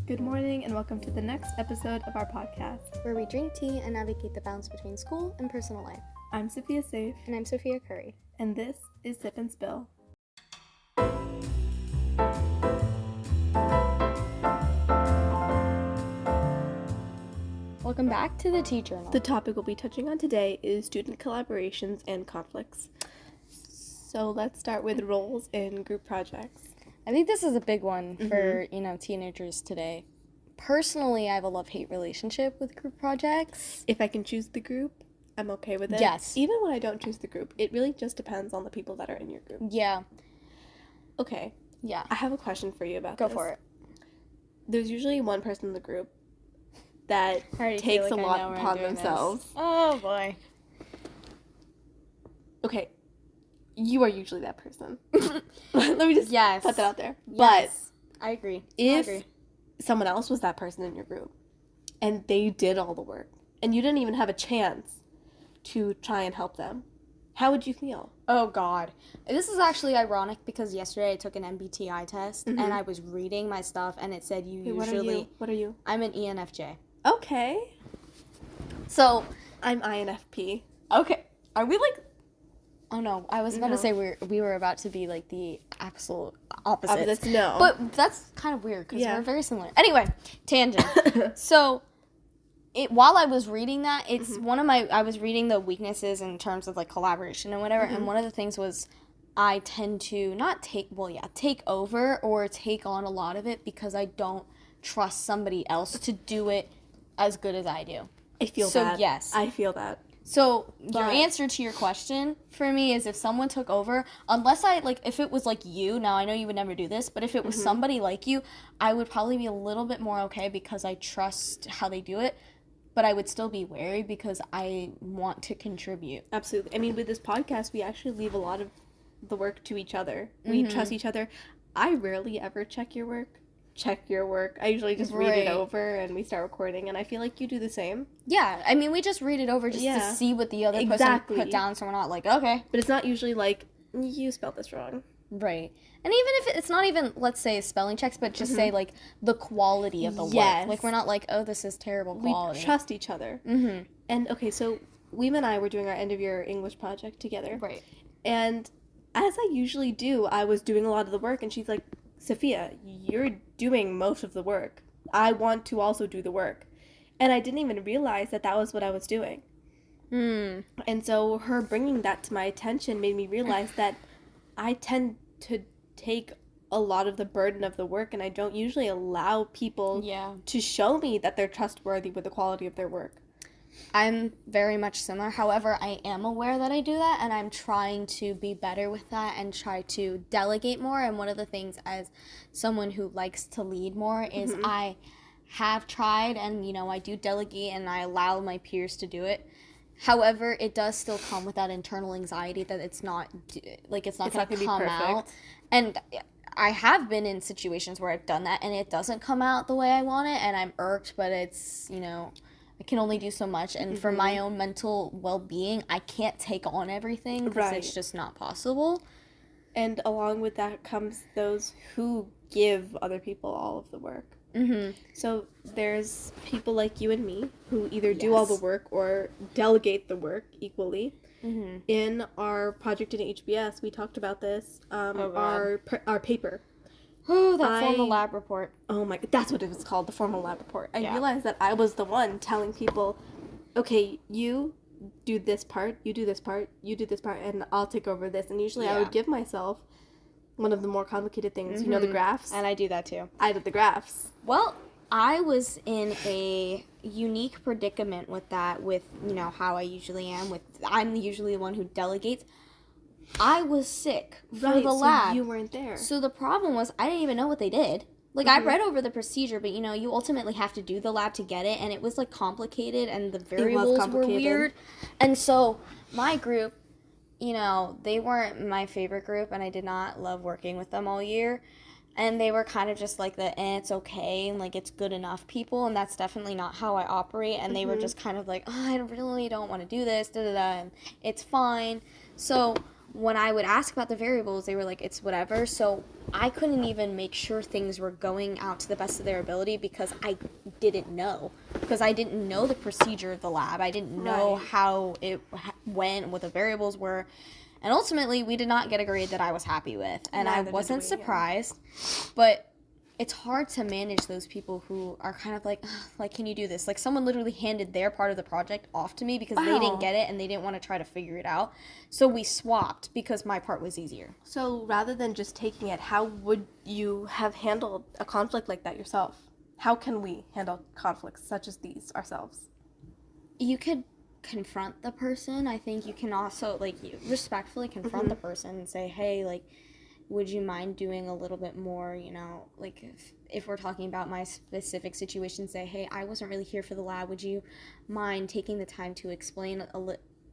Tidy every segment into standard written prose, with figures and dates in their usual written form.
Good morning and welcome to the next episode of our podcast, where we drink tea and navigate the balance between school and personal life. I'm Sophia Safe. And I'm Sophia Curry. And this is Sip and Spill. Welcome back to the Tea Journal. The topic we'll be touching on today is student collaborations and conflicts. So let's start with roles in group projects. I think this is a big one for, teenagers today. Personally, I have a love-hate relationship with group projects. If I can choose the group, I'm okay with it. Yes. Even when I don't choose the group, it really just depends on the people that are in your group. Yeah. Okay. Yeah. I have a question for you about this. Go for it. There's usually one person in the group that takes a lot upon themselves. Oh, boy. Okay. You are usually that person. Let me just put that out there. Yes. But I agree. If someone else was that person in your group and they did all the work and you didn't even have a chance to try and help them, how would you feel? Oh, God. This is actually ironic because yesterday I took an MBTI test and I was reading my stuff and it said usually... What are you? I'm an ENFJ. Okay. So... I'm INFP. Okay. Are we like... Oh, no. I was about to say we were about to be, like, the absolute opposites. No. But that's kind of weird because we're very similar. Anyway, tangent. So, while I was reading that, it's I was reading the weaknesses in terms of, like, collaboration and whatever, and one of the things was I tend to take over or take on a lot of it because I don't trust somebody else to do it as good as I do. I feel that. So, yes. I feel that. So, your answer to your question for me is if someone took over, unless if it was like you, now I know you would never do this, but if it was somebody like you, I would probably be a little bit more okay because I trust how they do it, but I would still be wary because I want to contribute. Absolutely. I mean, with this podcast, we actually leave a lot of the work to each other. We trust each other. I rarely ever check your work. I usually just read it over and we start recording, and I feel like you do the same. Yeah, I mean, we just read it over just to see what the other person put down, so we're not like, okay. But it's not usually like, you spelled this wrong. Right. And even if it's not even, let's say, spelling checks, but just say, like, the quality of the work. Like, we're not like, oh, this is terrible quality. We trust each other. Mm-hmm. And, okay, so Weem and I were doing our end-of-year English project together. Right. And as I usually do, I was doing a lot of the work, and she's like, Sophia, you're doing most of the work. I want to also do the work. And I didn't even realize that was what I was doing. And so her bringing that to my attention made me realize that I tend to take a lot of the burden of the work, and I don't usually allow people to show me that they're trustworthy with the quality of their work. I'm very much similar. However, I am aware that I do that, and I'm trying to be better with that and try to delegate more. And one of the things as someone who likes to lead more is I have tried, and, I do delegate and I allow my peers to do it. However, it does still come with that internal anxiety that it's not going to come out. And I have been in situations where I've done that, and it doesn't come out the way I want it, and I'm irked, but it's, I can only do so much, and for my own mental well-being, I can't take on everything because it's just not possible. And along with that comes those who give other people all of the work. So there's people like you and me who either do all the work or delegate the work equally. In our project in HBS, we talked about this, our paper. Oh, that formal lab report. Oh my, that's what it was called, the formal lab report. I realized that I was the one telling people, okay, you do this part, you do this part, you do this part, and I'll take over this. And usually I would give myself one of the more complicated things, the graphs. And I do that too. I did the graphs. Well, I was in a unique predicament with that, with, how I usually am. I'm usually the one who delegates. I was sick for the lab. So you weren't there. So the problem was I didn't even know what they did. Like, I read over the procedure, but, you ultimately have to do the lab to get it, and it was, complicated, and the variables were weird. And so my group, they weren't my favorite group, and I did not love working with them all year. And they were kind of just like it's okay, and, it's good enough people, and that's definitely not how I operate. And they were just kind of like, oh, I really don't want to do this, da-da-da, and it's fine. So when I would ask about the variables, they were like, it's whatever. So I couldn't even make sure things were going out to the best of their ability because I didn't know. Because I didn't know the procedure of the lab. I didn't know Right. how it went, what the variables were. And ultimately, we did not get a grade that I was happy with. And I Neither did wasn't we, yeah. surprised. But it's hard to manage those people who are kind of like, "Ugh, like, can you do this?" Like, someone literally handed their part of the project off to me because they Wow. didn't get it and they didn't want to try to figure it out. So we swapped because my part was easier. So rather than just taking it, how would you have handled a conflict like that yourself? How can we handle conflicts such as these ourselves? You could confront the person. I think you can also, like, you respectfully confront the person and say, hey, like, would you mind doing a little bit more, like if we're talking about my specific situation, say, hey, I wasn't really here for the lab. Would you mind taking the time to explain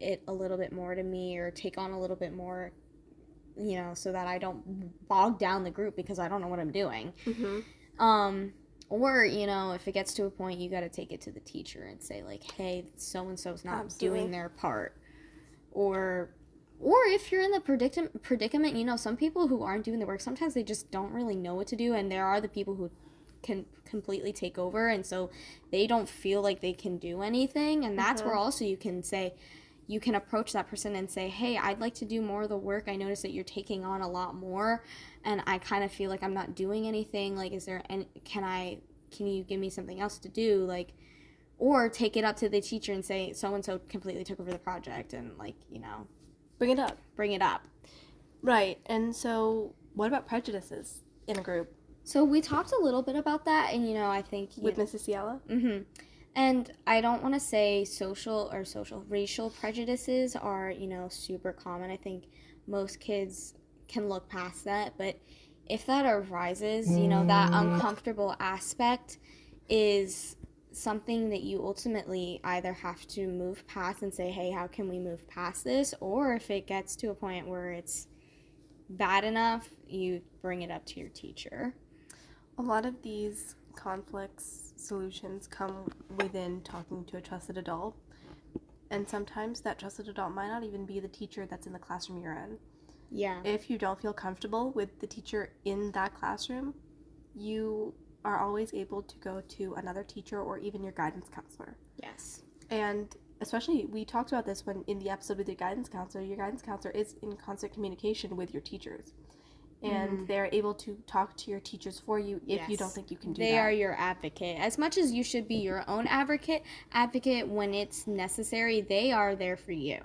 it a little bit more to me, or take on a little bit more, so that I don't bog down the group because I don't know what I'm doing. Or, if it gets to a point, you got to take it to the teacher and say, like, hey, so-and-so's not Absolutely. doing their part. Or if you're in the predicament, some people who aren't doing the work, sometimes they just don't really know what to do, and there are the people who can completely take over, and so they don't feel like they can do anything, and that's where also you can approach that person and say, hey, I'd like to do more of the work. I notice that you're taking on a lot more, and I kind of feel like I'm not doing anything. Like, is there any, can you give me something else to do? Like, or take it up to the teacher and say, so-and-so completely took over the project, and, like, Bring it up. bring it up. Right. And so what about prejudices in a group So we talked a little bit about that, and, I think... with Mrs. Scialla? Mm-hmm. And I don't want to say racial prejudices are, super common. I think most kids can look past that, but if that arises, that uncomfortable aspect is something that you ultimately either have to move past and say, hey, how can we move past this? Or if it gets to a point where it's bad enough, you bring it up to your teacher. A lot of these conflicts solutions come within talking to a trusted adult, and sometimes that trusted adult might not even be the teacher that's in the classroom you're in. Yeah. If you don't feel comfortable with the teacher in that classroom, you are always able to go to another teacher or even your guidance counselor. Yes. And especially, we talked about this when in the episode with your guidance counselor is in constant communication with your teachers. And they're able to talk to your teachers for you if you don't think you can do that. They are your advocate. As much as you should be your own advocate when it's necessary, they are there for you.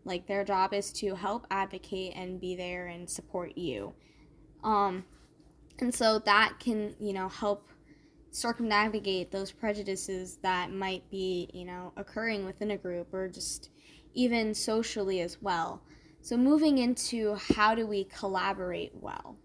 Like, their job is to help advocate and be there and support you. And so that can, help circumnavigate those prejudices that might be, occurring within a group, or just even socially as well. So moving into how do we collaborate well?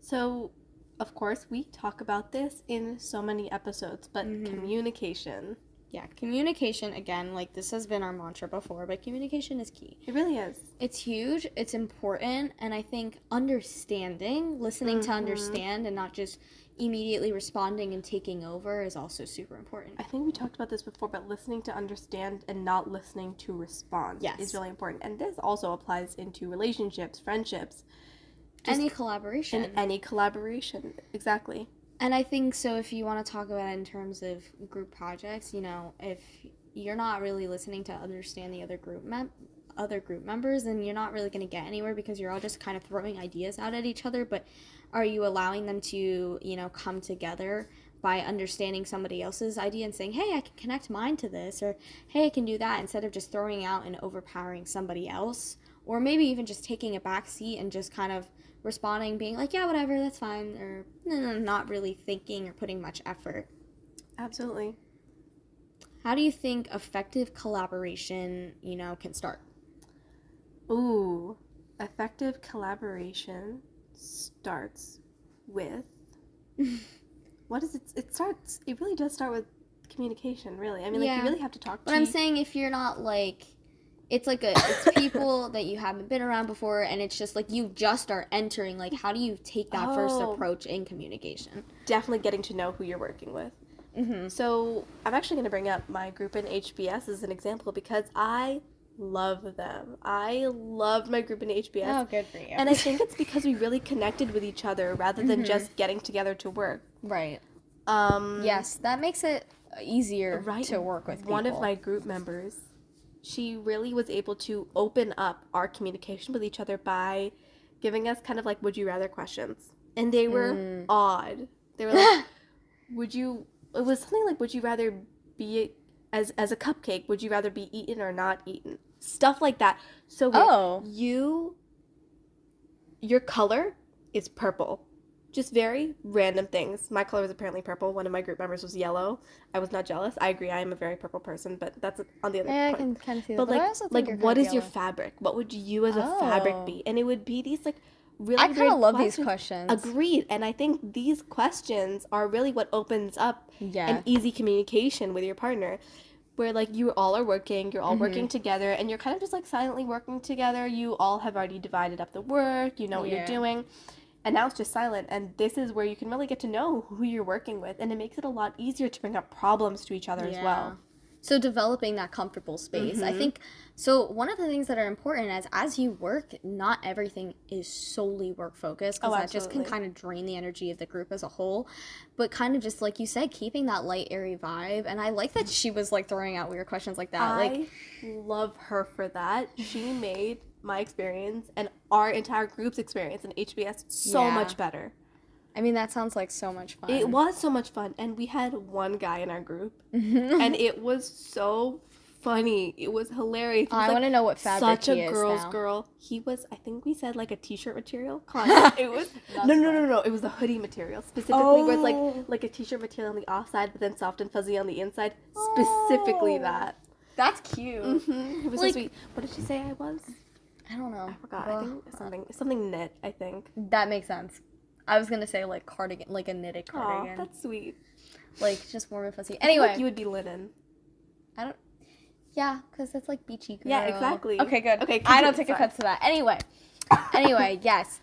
So, of course, we talk about this in so many episodes, but communication. Yeah, communication, again, like, this has been our mantra before, but communication is key. It really is. It's huge, it's important, and I think listening to understand and not just immediately responding and taking over is also super important. I think we talked about this before, but listening to understand and not listening to respond is really important. And this also applies into relationships, friendships. Any collaboration. Any collaboration, exactly. And I think, so if you want to talk about it in terms of group projects, if you're not really listening to understand the other group members, then you're not really going to get anywhere, because you're all just kind of throwing ideas out at each other. But are you allowing them to, come together by understanding somebody else's idea and saying, hey, I can connect mine to this, or hey, I can do that, instead of just throwing out and overpowering somebody else, or maybe even just taking a back seat and just kind of responding, being like, yeah, whatever, that's fine, or not really thinking or putting much effort. Absolutely. How do you think effective collaboration, can start? Ooh, effective collaboration starts with what is it? It really does start with communication, really. I mean, like, you really have to talk to But I'm saying, if you're not, like, it's people that you haven't been around before, and it's just like you just are entering, like, how do you take that first approach in communication? Definitely getting to know who you're working with. So I'm actually going to bring up my group in HBS as an example, because I love them. I loved my group in HBS. Oh, good for you. And I think it's because we really connected with each other rather than just getting together to work. Right. Um, Yes, that makes it easier right. to work with people. One of my group members, she really was able to open up our communication with each other by giving us kind of like would you rather questions. And they were odd. They were like, would you, it was something like, would you rather be as a cupcake, would you rather be eaten or not eaten? Stuff like that. So your color is purple. Just very random things. My color was apparently purple. One of my group members was yellow. I was not jealous. I agree. I am a very purple person, but that's on the other Yeah, I point. can kind of see that. But But like, I also think you're what kind of is your yellow. fabric? What would you as a fabric be? And it would be these like really I kind weird of love questions. these questions. Agreed. And I think these questions are really what opens up Yeah. an easy communication with your partner. Where like you all are working, you're all working together, and you're kind of just like silently working together. You all have already divided up the work, you know what you're doing. And now it's just silent. And this is where you can really get to know who you're working with. And it makes it a lot easier to bring up problems to each other as well. So developing that comfortable space. I think, so one of the things that are important is as you work, not everything is solely work focused because that just can kind of drain the energy of the group as a whole. But kind of just like you said, keeping that light, airy vibe. And I like that she was like throwing out weird questions like that. I love her for that. She made my experience and our entire group's experience in HBS so much better. I mean, that sounds like so much fun. It was so much fun. And we had one guy in our group. And it was so funny. It was hilarious. It was I want to know what fabric such he a is girl's now. girl. He was, I think we said like a t-shirt material. It was no. It was the hoodie material specifically, where it's like a t-shirt material on the outside, but then soft and fuzzy on the inside. Specifically that. That's cute. It was so sweet. What did she say I was? I don't know. I forgot. I think something knit. I think that makes sense. I was gonna say like cardigan, like a knitted cardigan. Aw, that's sweet. Like just warm and fuzzy. I feel Anyway, like you would be linen. I don't. Yeah, because it's like beachy girl. Yeah, exactly. Okay, good. Okay, I don't take offense to that. Anyway, yes.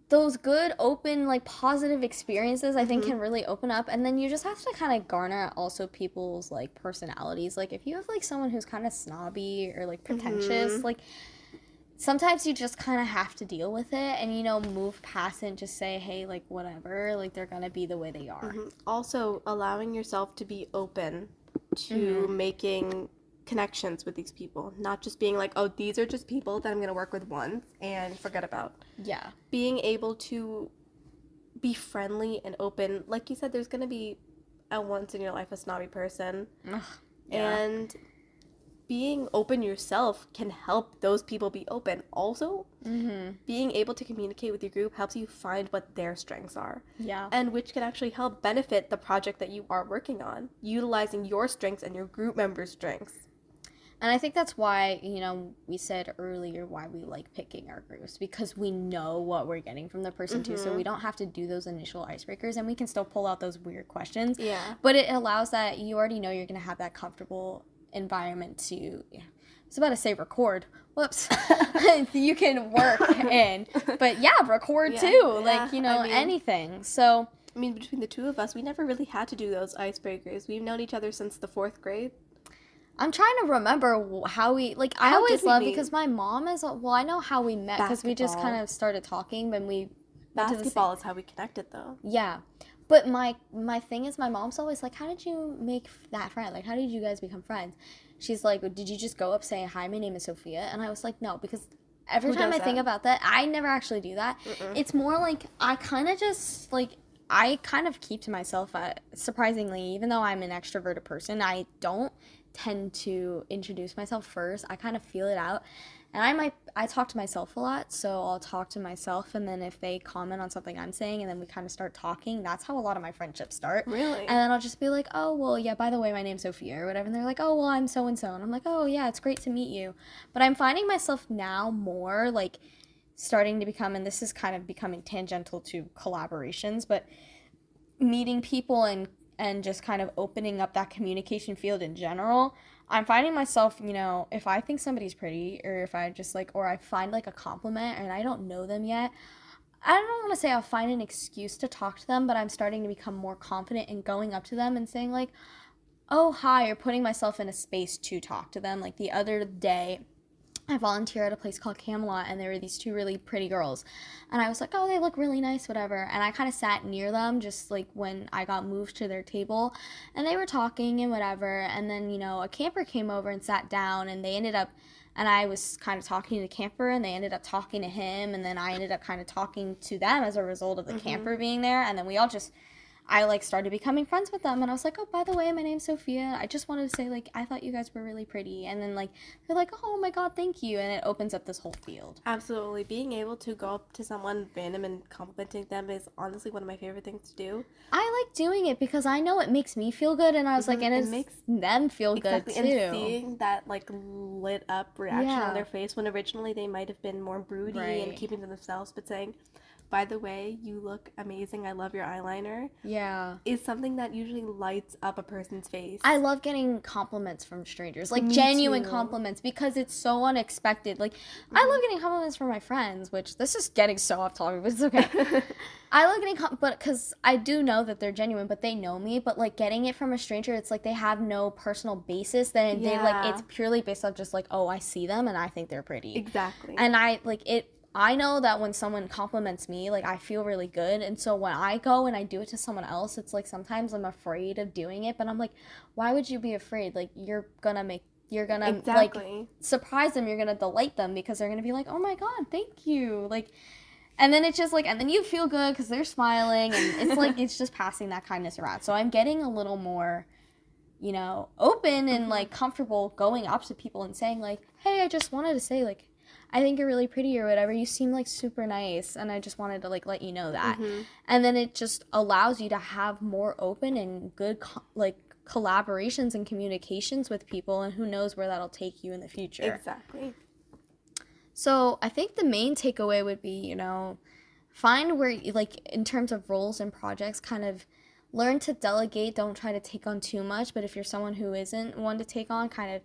Those good, open, like positive experiences, I think, can really open up. And then you just have to kind of garner also people's like personalities. Like if you have like someone who's kind of snobby or like pretentious, like sometimes you just kind of have to deal with it and, you know, move past it and just say, hey, like whatever, like they're going to be the way they are. Also, allowing yourself to be open to making connections with these people, not just being like, oh, these are just people that I'm going to work with once and forget about. Yeah. Being able to be friendly and open. Like you said, there's going to be at once in your life a snobby person. And being open yourself can help those people be open. Also, being able to communicate with your group helps you find what their strengths are. Yeah. And which can actually help benefit the project that you are working on, utilizing your strengths and your group members' strengths. And I think that's why, you know, we said earlier why we like picking our groups, because we know what we're getting from the person too, so we don't have to do those initial icebreakers, and we can still pull out those weird questions. Yeah. But it allows that you already know you're going to have that comfortable environment to, I was about to say record. Whoops. You can work in. But yeah, record too. Like, you know, anything. So. I mean, between the two of us, we never really had to do those icebreakers. We've known each other since the 4th grade. I'm trying to remember how we, like, I always love, because my mom is, well, I know how we met, because we just kind of started talking when we Basketball is how we connected, though. Yeah. But my thing is, my mom's always like, how did you make that friend? Like, how did you guys become friends? She's like, did you just go up saying, hi, my name is Sophia? And I was like, no, because every time I think about that, I never actually do that. It's more like, I kind of just, like, I kind of keep to myself, surprisingly, even though I'm an extroverted person, I don't tend to introduce myself first. I kind of feel it out, and I talk to myself a lot, so I'll talk to myself, and then if they comment on something I'm saying, and then we kind of start talking, that's how a lot of my friendships start. Really? And then I'll just be like, oh, well, yeah, by the way, my name's Sophia, or whatever, and they're like, oh, well, I'm so-and-so, and I'm like, oh, yeah, it's great to meet you. But I'm finding myself now more, like, starting to become, and this is kind of becoming tangential to collaborations, but meeting people and just kind of opening up that communication field in general, I'm finding myself, you know, if I think somebody's pretty, or if I just like, or I find like a compliment and I don't know them yet, I don't want to say I'll find an excuse to talk to them, but I'm starting to become more confident in going up to them and saying like, oh, hi, or putting myself in a space to talk to them. Like the other day, I volunteer at a place called Camelot, and there were these two really pretty girls. And I was like, oh, they look really nice, whatever. And I kind of sat near them just like when I got moved to their table, and they were talking and whatever. And then, a camper came over and sat down, and they ended up, and I was kind of talking to the camper, and they ended up talking to him. And then I ended up kind of talking to them as a result of the camper being there. And then we all just I like started becoming friends with them, and I was like, oh, by the way, my name's Sophia. I just wanted to say, like, I thought you guys were really pretty. And then like they're like, oh my god, thank you. And it opens up this whole field. Absolutely. Being able to go up to someone random and complimenting them is honestly one of my favorite things to do. I like doing it because I know it makes me feel good, and I was like, and it makes them feel exactly, good too. And seeing that like lit up reaction on their face when originally they might have been more broody and keeping to themselves, but saying, by the way, you look amazing, I love your eyeliner. Yeah. Is something that usually lights up a person's face. I love getting compliments from strangers, like genuine compliments, because it's so unexpected. Like, I love getting compliments from my friends, which this is getting so off topic, but it's okay. I love getting but because I do know that they're genuine, but they know me. But like getting it from a stranger, it's like they have no personal basis. Then they like it's purely based off just like, oh, I see them and I think they're pretty. Exactly. And I know that when someone compliments me, like, I feel really good. And so when I go and I do it to someone else, it's like sometimes I'm afraid of doing it. But I'm like, why would you be afraid? Like, you're going to, like, surprise them. You're going to delight them because they're going to be like, oh, my God, thank you. Like, and then it's just like, and then you feel good because they're smiling. And it's like, it's just passing that kindness around. So I'm getting a little more, open and, like, comfortable going up to people and saying, like, hey, I just wanted to say, like, I think you're really pretty or whatever. You seem like super nice, and I just wanted to like let you know that. And then it just allows you to have more open and good collaborations and communications with people, and who knows where that'll take you in the future. Exactly. So I think the main takeaway would be, find where, like, in terms of roles and projects, kind of learn to delegate. Don't try to take on too much, but if you're someone who isn't one to take on, kind of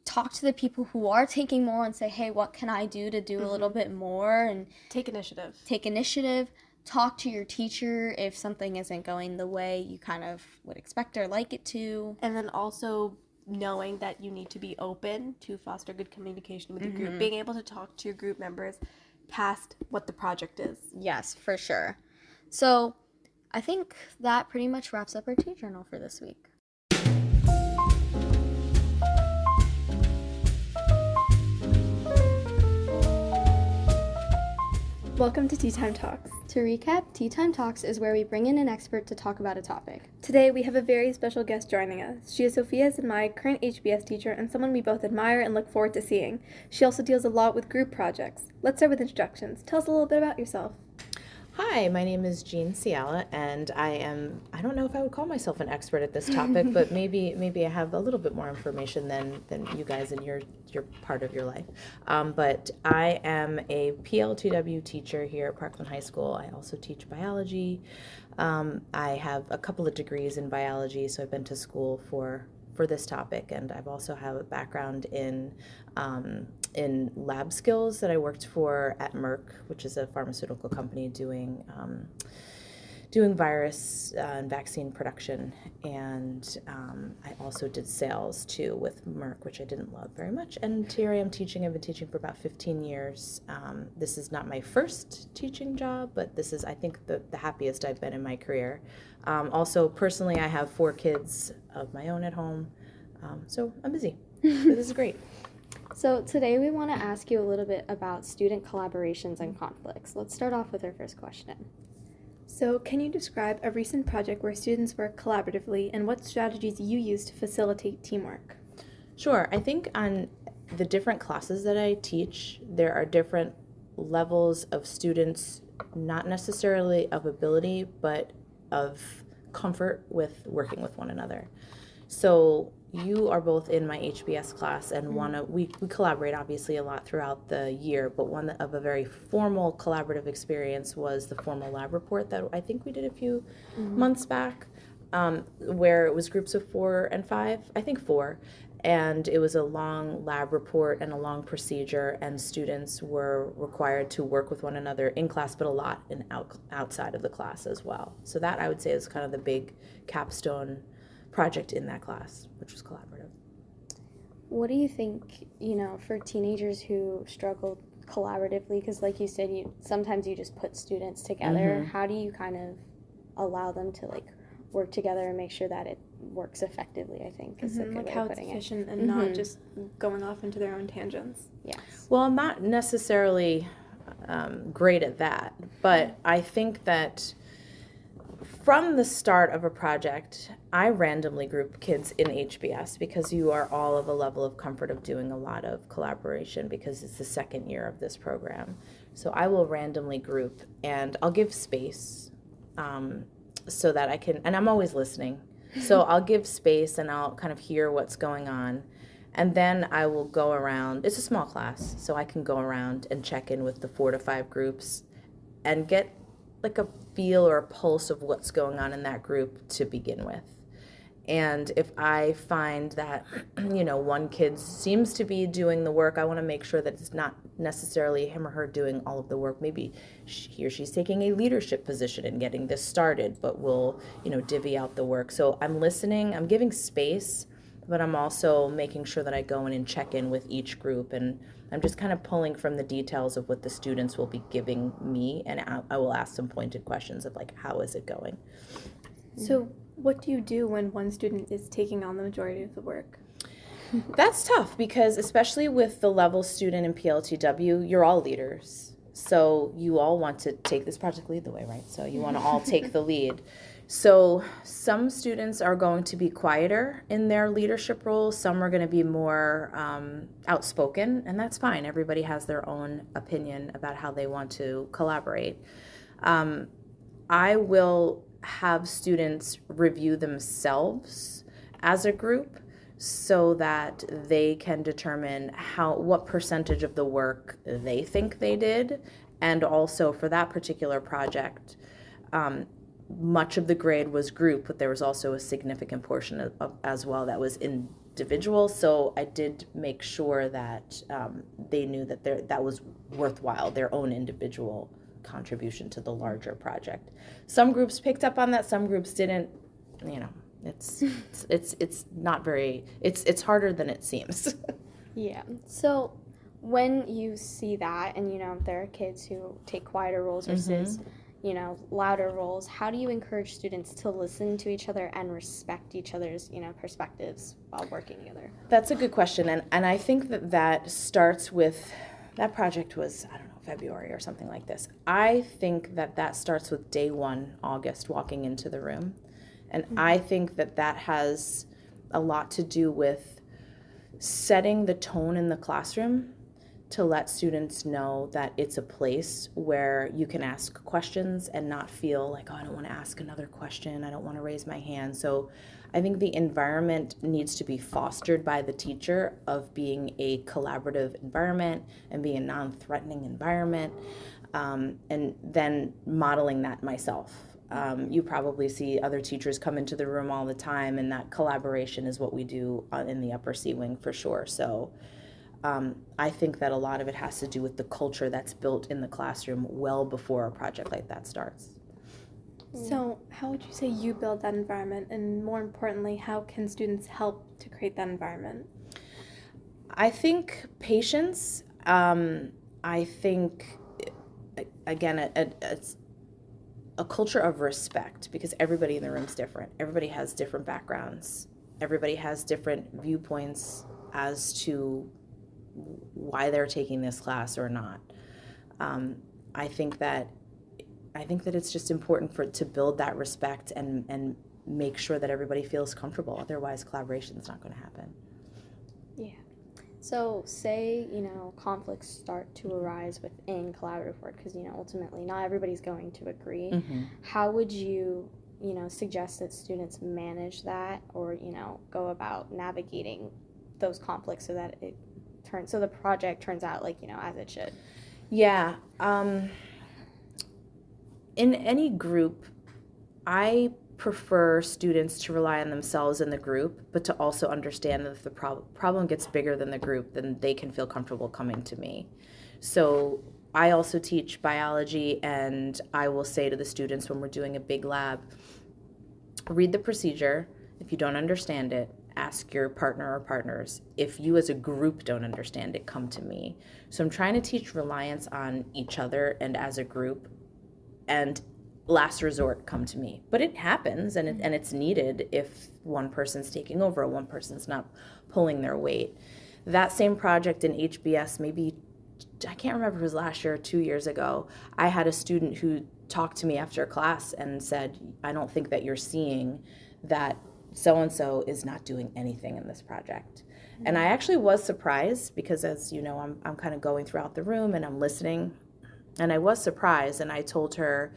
talk to the people who are taking more and say, hey, what can I do to do a little bit more? And take initiative. Talk to your teacher if something isn't going the way you kind of would expect or like it to. And then also knowing that you need to be open to foster good communication with your group. Being able to talk to your group members past what the project is. Yes, for sure. So I think that pretty much wraps up our tea journal for this week. Welcome to Tea Time Talks. To recap, Tea Time Talks is where we bring in an expert to talk about a topic. Today we have a very special guest joining us. She is Sophia's and my current HBS teacher and someone we both admire and look forward to seeing. She also deals a lot with group projects. Let's start with introductions. Tell us a little bit about yourself. Hi, my name is Scialla, and I don't know if I would call myself an expert at this topic, but maybe I have a little bit more information than you guys in your part of your life. But I am a PL2W teacher here at Parkland High School. I also teach biology. I have a couple of degrees in biology, so I've been to school for this topic, and I've also have a background in lab skills that I worked for at Merck, which is a pharmaceutical company doing virus and vaccine production, and I also did sales too with Merck, which I didn't love very much. And here I am teaching. I've been teaching for about 15 years. This is not my first teaching job, but this is, I think, the happiest I've been in my career. Also, personally, I have 4 kids of my own at home, so I'm busy. But this is great. So today we want to ask you a little bit about student collaborations and conflicts. Let's start off with our first question. So, can you describe a recent project where students work collaboratively and what strategies you use to facilitate teamwork? Sure. I think on the different classes that I teach, there are different levels of students, not necessarily of ability, but of comfort with working with one another. So you are both in my HBS class, and we collaborate obviously a lot throughout the year, but one of a very formal collaborative experience was the formal lab report that I think we did a few months back, where it was groups of 4 and 5, I think 4, and it was a long lab report and a long procedure, and students were required to work with one another in class, but a lot outside of the class as well. So that, I would say, is kind of the big capstone project in that class, which was collaborative. What do you think, for teenagers who struggle collaboratively, because like you said, sometimes you just put students together, how do you kind of allow them to like work together and make sure that it works effectively, I think is a good Like way how of it's putting it. efficient and not just going off into their own tangents. Yes. Well, I'm not necessarily great at that, but I think that from the start of a project, I randomly group kids in HBS because you are all of a level of comfort of doing a lot of collaboration because it's the second year of this program. So I will randomly group and I'll give space so that I can, and I'm always listening. So I'll give space and I'll kind of hear what's going on. And then I will go around, it's a small class, so I can go around and check in with the 4 to 5 groups and get like a feel or a pulse of what's going on in that group to begin with. And if I find that, one kid seems to be doing the work, I want to make sure that it's not necessarily him or her doing all of the work. Maybe he or she's taking a leadership position and getting this started, but we'll, divvy out the work. So I'm listening, I'm giving space, but I'm also making sure that I go in and check in with each group, and I'm just kind of pulling from the details of what the students will be giving me, and I will ask some pointed questions of like, how is it going? So what do you do when one student is taking on the majority of the work? That's tough because especially with the level student in PLTW, you're all leaders. So you all want to take this project lead the way, right? So you want to all take the lead. So some students are going to be quieter in their leadership roles. Some are going to be more outspoken, and that's fine. Everybody has their own opinion about how they want to collaborate. I will have students review themselves as a group so that they can determine what percentage of the work they think they did, and also for that particular project, much of the grade was group, but there was also a significant portion of as well that was individual. So I did make sure that they knew that that was worthwhile, their own individual contribution to the larger project. Some groups picked up on that, some groups didn't. It's not very. It's harder than it seems. Yeah. So when you see that, and there are kids who take quieter roles versus louder roles, how do you encourage students to listen to each other and respect each other's perspectives while working together? That's a good question, and I think that starts with, that project was, I don't know, February or something like this. I think that starts with day 1, August, walking into the room. And I think that has a lot to do with setting the tone in the classroom to let students know that it's a place where you can ask questions and not feel like, oh, I don't want to ask another question, I don't want to raise my hand. So I think the environment needs to be fostered by the teacher of being a collaborative environment and being a non-threatening environment, and then modeling that myself. You probably see other teachers come into the room all the time, and that collaboration is what we do in the upper C wing for sure. So I think that a lot of it has to do with the culture that's built in the classroom well before a project like that starts. So how would you say you build that environment, and more importantly, how can students help to create that environment? I think patience. I think, again, it's a culture of respect, because everybody in the room is different. Everybody has different backgrounds. Everybody has different viewpoints as to why they're taking this class or not. I think that it's just important to build that respect and make sure that everybody feels comfortable. Otherwise, collaboration is not going to happen. Yeah. So say, conflicts start to arise within collaborative work, because, ultimately not everybody's going to agree. Mm-hmm. How would you, suggest that students manage that, or, go about navigating those conflicts so that the project turns out like, as it should? Yeah. In any group, I prefer students to rely on themselves in the group, but to also understand that if the problem gets bigger than the group, then they can feel comfortable coming to me. So I also teach biology, and I will say to the students when we're doing a big lab, read the procedure. If you don't understand it, ask your partner or partners. If you as a group don't understand it, come to me. So I'm trying to teach reliance on each other and as a group, and last resort, come to me. But it happens, and it's needed if one person's taking over or one person's not pulling their weight. That same project in HBS, maybe, I can't remember if it was last year or 2 years ago, I had a student who talked to me after class and said, I don't think that you're seeing that so-and-so is not doing anything in this project. And I actually was surprised because, as you know, I'm kind of going throughout the room and I'm listening. And I was surprised, and I told her,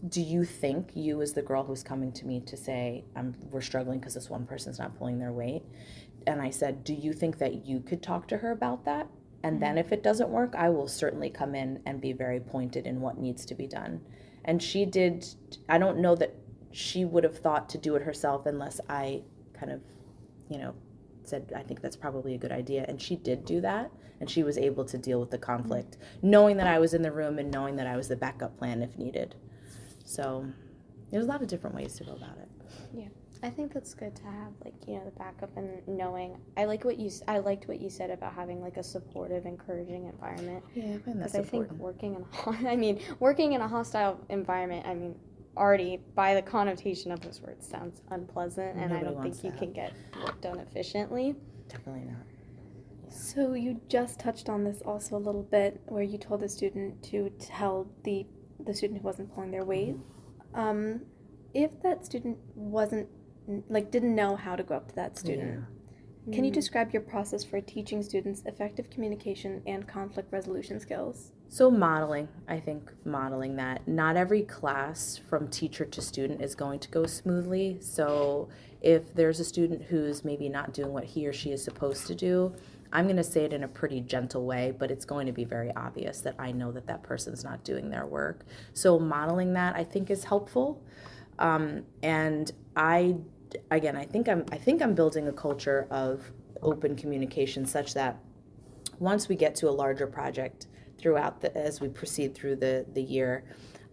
do you think you as the girl who's coming to me to say, we're struggling because this one person's not pulling their weight? And I said, do you think that you could talk to her about that? And then if it doesn't work, I will certainly come in and be very pointed in what needs to be done. And she did. I don't know that she would have thought to do it herself unless I kind of, said, I think that's probably a good idea. And she did do that, and she was able to deal with the conflict, knowing that I was in the room and knowing that I was the backup plan if needed. So there's a lot of different ways to go about it. Yeah, I think that's good to have, the backup and knowing. I liked what you said about having a supportive, encouraging environment. Yeah, I find that's important. I think working in a hostile environment, already by the connotation of this word sounds unpleasant, and I don't think you can get work done efficiently. Definitely not. Yeah. So you just touched on this also a little bit, where you told the student to tell the student who wasn't pulling their weight. If that student didn't know how to go up to that student, can you describe your process for teaching students effective communication and conflict resolution skills? So modeling that. Not every class from teacher to student is going to go smoothly. So if there's a student who's maybe not doing what he or she is supposed to do, I'm going to say it in a pretty gentle way, but it's going to be very obvious that I know that that person's not doing their work. So modeling that, I think, is helpful. And I think I'm building a culture of open communication such that once we get to a larger project as we proceed through the year,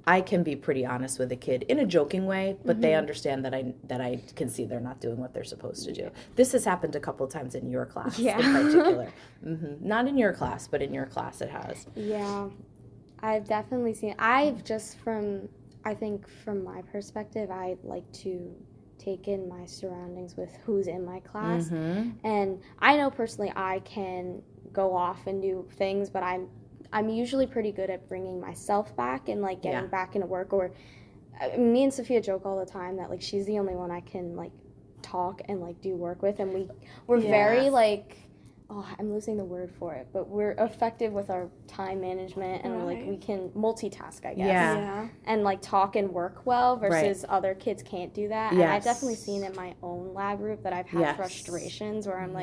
I can be pretty honest with a kid in a joking way, but they understand that I can see they're not doing what they're supposed to do. This has happened a couple of times in your class in particular. Not in your class, but in your class it has. Yeah, I've definitely seen. I think from my perspective, I like to take in my surroundings with who's in my class. And I know personally I can go off and do things, but I'm usually pretty good at bringing myself back and getting back into work. Or me and Sophia joke all the time that she's the only one I can talk and do work with, and we're very I'm losing the word for it, but we're effective with our time management, and we can multitask, I guess. And talk and work well versus other kids can't do that. And I've definitely seen in my own lab group that I've had frustrations where I'm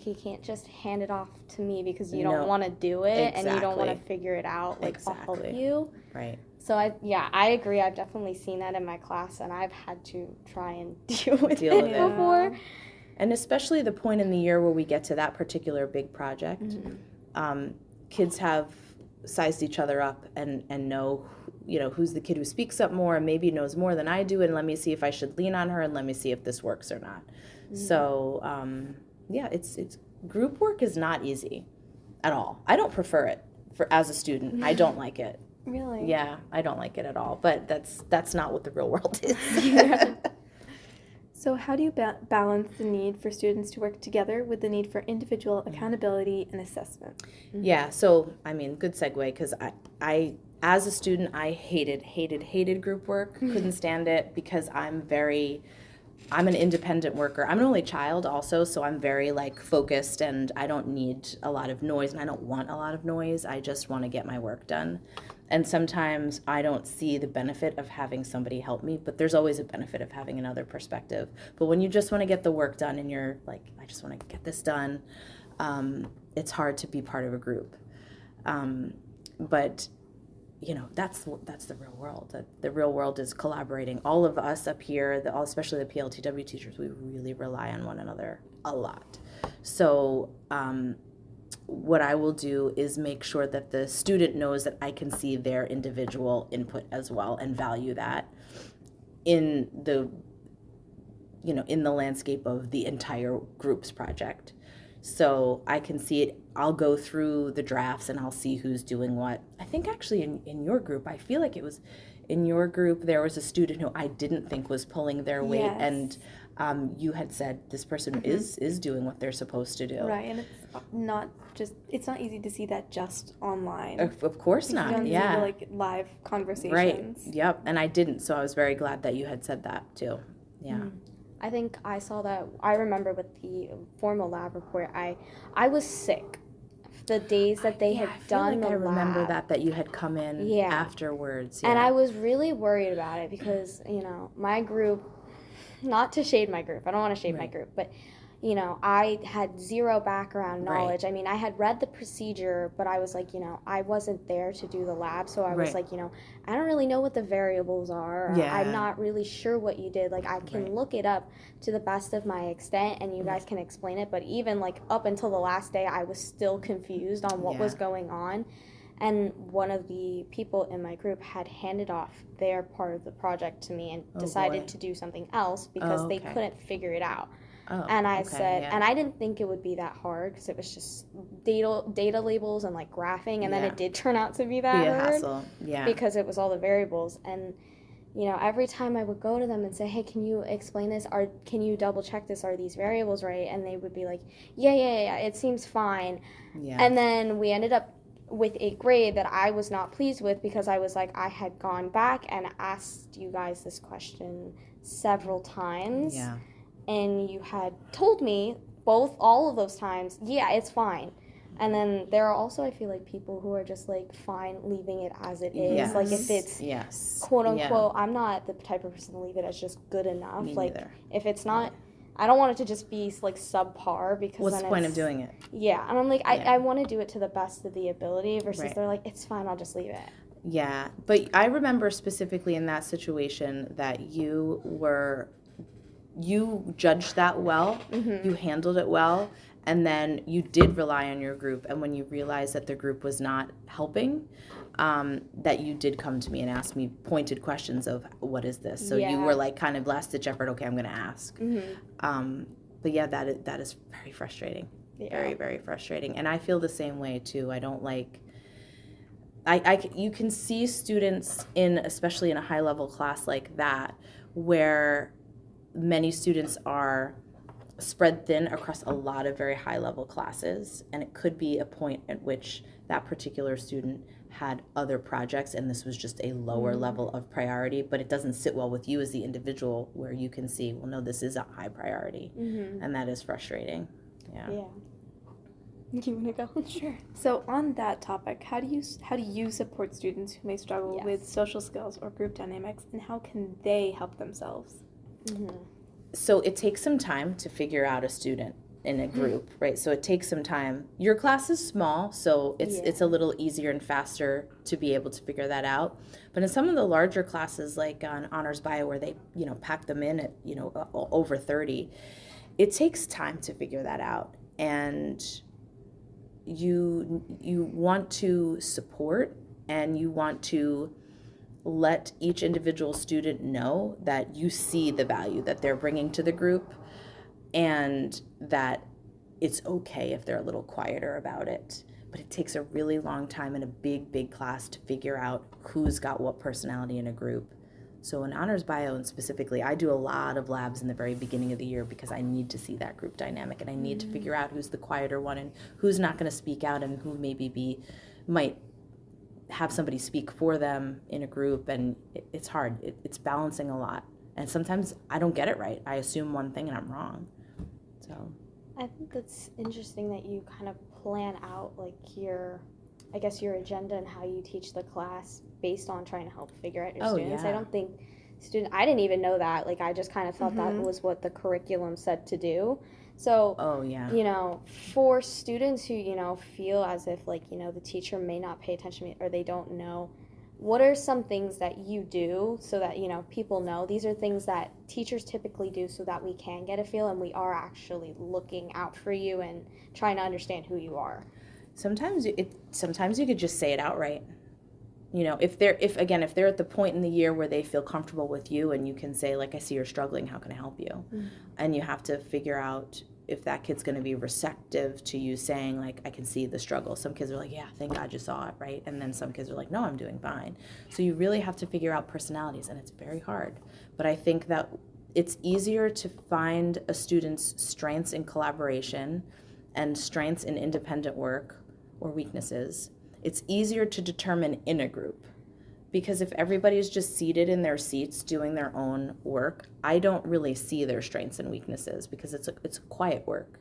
you can't just hand it off to me because you don't want to do it and you don't want to figure it out. I'll help you. Right. So I agree. I've definitely seen that in my class, and I've had to try and deal with it before. And especially the point in the year where we get to that particular big project, kids have sized each other up and know, who's the kid who speaks up more and maybe knows more than I do, and let me see if I should lean on her and let me see if this works or not. So, it's group work is not easy at all. I don't prefer it as a student. I don't like it. Really? Yeah, I don't like it at all. But that's not what the real world is. So how do you balance the need for students to work together with the need for individual accountability and assessment? Yeah, so, good segue, because I as a student, I hated group work. Couldn't stand it because I'm an independent worker. I'm an only child also, so I'm very focused, and I don't need a lot of noise, and I don't want a lot of noise. I just want to get my work done. And sometimes I don't see the benefit of having somebody help me, but there's always a benefit of having another perspective. But when you just want to get the work done and you're I just want to get this done, it's hard to be part of a group. But that's the real world. The real world is collaborating. All of us up here, especially the PLTW teachers, we really rely on one another a lot. So what I will do is make sure that the student knows that I can see their individual input as well and value that in the in the landscape of the entire group's project. So I can see it. I'll go through the drafts and I'll see who's doing what. I think actually in your group, I feel like it was in your group, there was a student who I didn't think was pulling their weight. Yes. And you had said this person is doing what they're supposed to do. Right, and it's not easy to see that just online. Of course You not. don't Yeah. see the, like, live conversations. Right. Yep. And I didn't, so I was very glad that you had said that too. Yeah. I think I saw that. I remember with the formal lab report, I was sick the days that they had done the I remember lab. that you had come in Yeah. afterwards. And yeah. I was really worried about it because, my group, not to shade my group, I don't want to shade my Right. group, but, I had zero background Right. knowledge. I mean, I had read the procedure, but I was like, I wasn't there to do the lab, so I was Right. like, I don't really know what the variables are. Or Yeah. I'm not really sure what you did. Like, I can Right. look it up to the best of my extent, and you guys can explain it, but even, like, up until the last day, I was still confused on what Yeah. was going on. And one of the people in my group had handed off their part of the project to me and Oh, decided boy. to do something else because Oh, they okay. couldn't figure it out. Oh, And I okay, said, yeah. and I didn't think it would be that hard because it was just data labels and like graphing, and then Yeah. it did turn out to be Be that a hard hassle. Yeah. because it was all the variables. And every time I would go to them and say, hey, can you explain this? Or can you double check this? Are these variables right? And they would be like, yeah, it seems fine. Yeah. And then we ended up with a grade that I was not pleased with because I was like, I had gone back and asked you guys this question several times. Yeah. And you had told me all of those times, yeah, it's fine. And then there are also, I feel like, people who are just like fine leaving it as it is. Yes. Like if it's yes. quote Yeah. unquote, I'm not the type of person to leave it as just good enough. Me like neither. if it's not, I don't want it to just be like subpar because What's then the point of it's- doing it? Yeah, and I'm like, Yeah. I want to do it to the best of the ability versus Right. they're like, it's fine, I'll just leave it. Yeah, but I remember specifically in that situation that you judged that well, you handled it well, and then you did rely on your group. And when you realized that the group was not helping, that you did come to me and ask me pointed questions of what is this. So you Yeah. were like kind of last ditch effort. Okay, I'm going to ask. But yeah, that is very frustrating. Yeah. Very, very frustrating. And I feel the same way too. I don't like. You can see students especially in a high level class like that, where many students are spread thin across a lot of very high level classes, and it could be a point at which that particular student had other projects and this was just a lower level of priority, but it doesn't sit well with you as the individual where you can see, well, no, this is a high priority, and that is frustrating. Yeah. You want to go? Sure. So on that topic, how do you support students who may struggle Yes. with social skills or group dynamics, and how can they help themselves? So it takes some time to figure out a student in a group, right? So it takes some time. Your class is small, so it's a little easier and faster to be able to figure that out. But in some of the larger classes, like on honors bio, where they pack them in at over 30, it takes time to figure that out. And you want to support, and you want to let each individual student know that you see the value that they're bringing to the group, and that it's okay if they're a little quieter about it. But it takes a really long time in a big class to figure out who's got what personality in a group. So in honors bio, and specifically, I do a lot of labs in the very beginning of the year because I need to see that group dynamic, and I need to figure out who's the quieter one and who's not going to speak out, and who maybe might have somebody speak for them in a group. And it's hard. It's balancing a lot. And sometimes I don't get it right. I assume one thing and I'm wrong. So I think that's interesting that you kind of plan out like your agenda and how you teach the class based on trying to help figure out your students. Yeah. I don't think I didn't even know that. Like I just kind of thought that was what the curriculum said to do. So, for students who, feel as if like, the teacher may not pay attention to me or they don't know, what are some things that you do so that, people know these are things that teachers typically do so that we can get a feel and we are actually looking out for you and trying to understand who you are? sometimes you could just say it outright. if they're at the point in the year where they feel comfortable with you and you can say, like, I see you're struggling, how can I help you? And you have to figure out if that kid's going to be receptive to you saying, like, I can see the struggle. Some kids are like, yeah, thank God you saw it, right? And then some kids are like, no, I'm doing fine. So you really have to figure out personalities, and it's very hard. But I think that it's easier to find a student's strengths in collaboration and strengths in independent work or weaknesses. It's easier to determine in a group, because if everybody's just seated in their seats doing their own work, I don't really see their strengths and weaknesses because it's quiet work.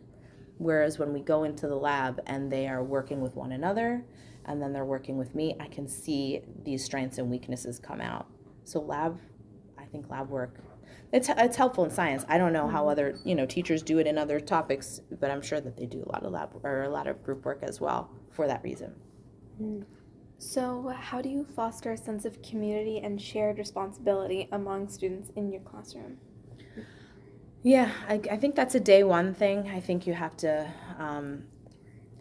Whereas when we go into the lab and they are working with one another and then they're working with me, I can see these strengths and weaknesses come out. So I think lab work, it's helpful in science. I don't know how other teachers do it in other topics, but I'm sure that they do a lot of lab or a lot of group work as well for that reason. So how do you foster a sense of community and shared responsibility among students in your classroom? Yeah, I think that's a day one thing. I think you have to,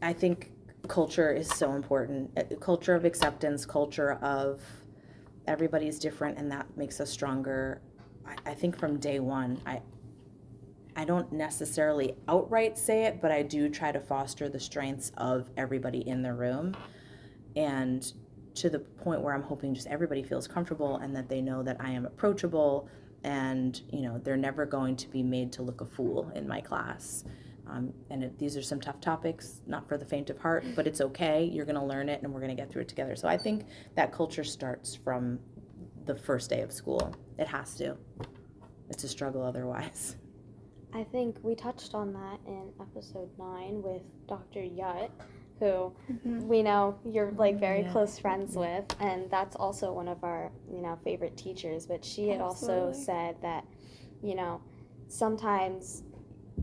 I think culture is so important. Culture of acceptance, culture of everybody's different, and that makes us stronger. I think from day one, I don't necessarily outright say it, but I do try to foster the strengths of everybody in the room, and to the point where I'm hoping just everybody feels comfortable and that they know that I am approachable, and they're never going to be made to look a fool in my class. These are some tough topics, not for the faint of heart, but it's okay. You're going to learn it, and we're going to get through it together. So I think that culture starts from the first day of school. It has to. It's a struggle otherwise. I think we touched on that in episode 9 with Dr. Yutt, who we know you're like very close friends with, and that's also one of our favorite teachers. But she had also said that sometimes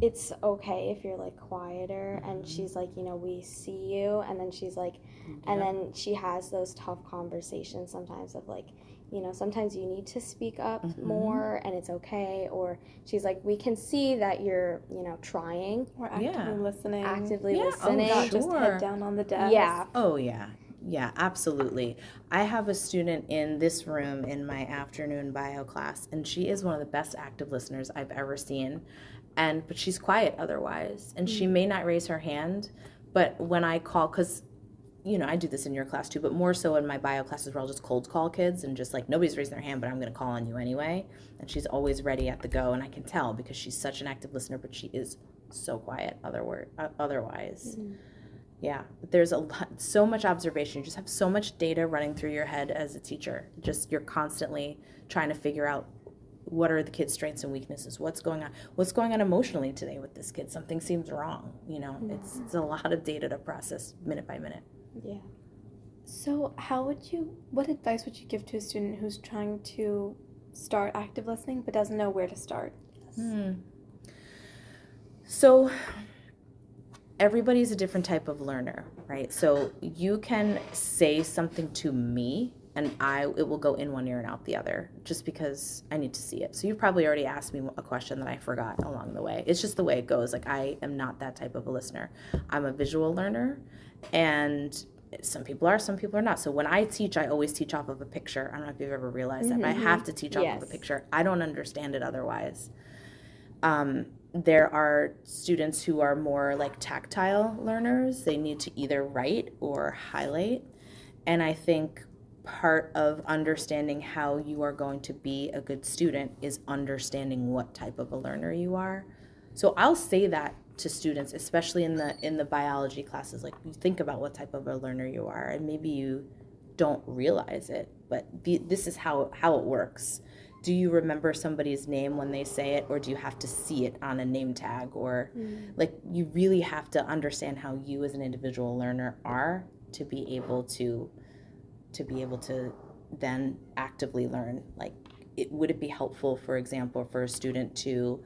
it's okay if you're like quieter, and she's like, we see you, and then she's like, and then she has those tough conversations sometimes of like, sometimes you need to speak up more, and it's okay. Or she's like, we can see that you're, trying. Or actively listening. Actively listening. Not just head down on the desk. Yeah. Oh, yeah. Yeah, absolutely. I have a student in this room in my afternoon bio class, and she is one of the best active listeners I've ever seen. But she's quiet otherwise, and she may not raise her hand, but when I call, because I do this in your class too, but more so in my bio classes where I'll just cold call kids and just like, nobody's raising their hand, but I'm going to call on you anyway. And she's always ready at the go, and I can tell because she's such an active listener, but she is so quiet otherwise. Yeah, but there's so much observation. You just have so much data running through your head as a teacher. You're constantly trying to figure out what are the kid's strengths and weaknesses, what's going on emotionally today with this kid. Something seems wrong. It's a lot of data to process minute by minute. Yeah. So what advice would you give to a student who's trying to start active listening but doesn't know where to start? So everybody's a different type of learner, right? So you can say something to me and it will go in one ear and out the other just because I need to see it. So you've probably already asked me a question that I forgot along the way. It's just the way it goes. Like, I am not that type of a listener. I'm a visual learner, and some people are, some people are not. So when I teach, I always teach off of a picture. I don't know if you've ever realized that, but I have to teach off of a picture. I don't understand it otherwise. There are students who are more like tactile learners. They need to either write or highlight. And I think part of understanding how you are going to be a good student is understanding what type of a learner you are. So I'll say that to students, especially in the biology classes, like, you think about what type of a learner you are, and maybe you don't realize it, but this is how it works. Do you remember somebody's name when they say it, or do you have to see it on a name tag? Or like, you really have to understand how you as an individual learner are to be able to then actively learn. Like, would it be helpful, for example, for a student to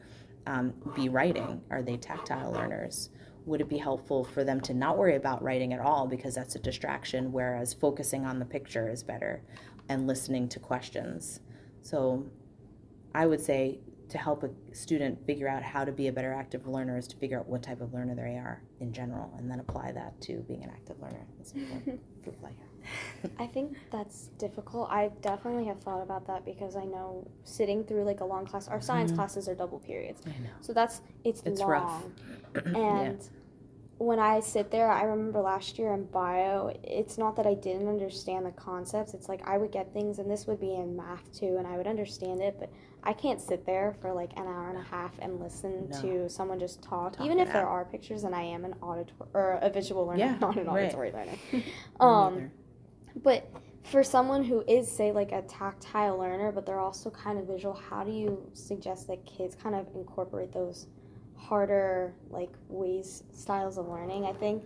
be writing? Are they tactile learners? Would it be helpful for them to not worry about writing at all because that's a distraction, whereas focusing on the picture is better, and listening to questions? So I would say to help a student figure out how to be a better active learner is to figure out what type of learner they are in general, and then apply that to being an active learner. That's important. I think that's difficult. I definitely have thought about that because I know sitting through like a long class, our science classes are double periods. I know. So it's long. Rough. And when I sit there, I remember last year in bio, it's not that I didn't understand the concepts. It's like I would get things, and this would be in math too, and I would understand it, but I can't sit there for like an hour and a half and listen to someone just talk even if there are pictures, and I am an auditor or a visual learner, not an auditory learner. But for someone who is, say, like a tactile learner, but they're also kind of visual, how do you suggest that kids kind of incorporate those harder, like, styles of learning, I think?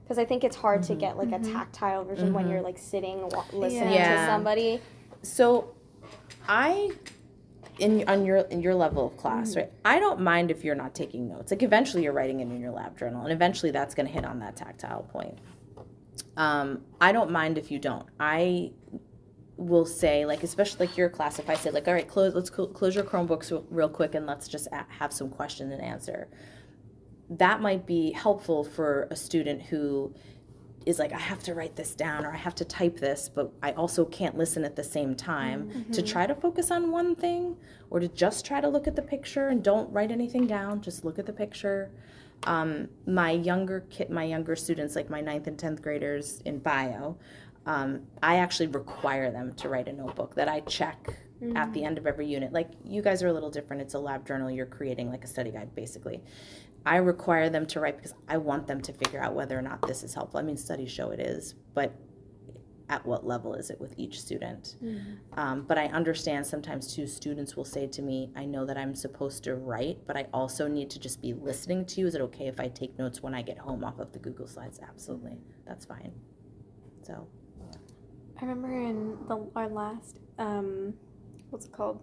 Because I think it's hard to get, like, a tactile version when you're, like, sitting, listening to somebody. So in your level of class, right, I don't mind if you're not taking notes. Like, eventually you're writing it in your lab journal, and eventually that's going to hit on that tactile point. I don't mind if you don't. I will say, like, especially like your class, if I say, like, all right, let's close your Chromebooks real quick and let's just have some question and answer. That might be helpful for a student who is like, I have to write this down or I have to type this, but I also can't listen at the same time, to try to focus on one thing, or to just try to look at the picture and don't write anything down, just look at the picture. My younger students, like my 9th and 10th graders in bio, I actually require them to write a notebook that I check at the end of every unit. Like, you guys are a little different. It's a lab journal. You're creating like a study guide, basically. I require them to write because I want them to figure out whether or not this is helpful. I mean, studies show it is, but at what level is it with each student? But I understand sometimes too, students will say to me, I know that I'm supposed to write, but I also need to just be listening to you. Is it okay if I take notes when I get home off of the Google Slides? Absolutely. That's fine. So. I remember in our last, what's it called?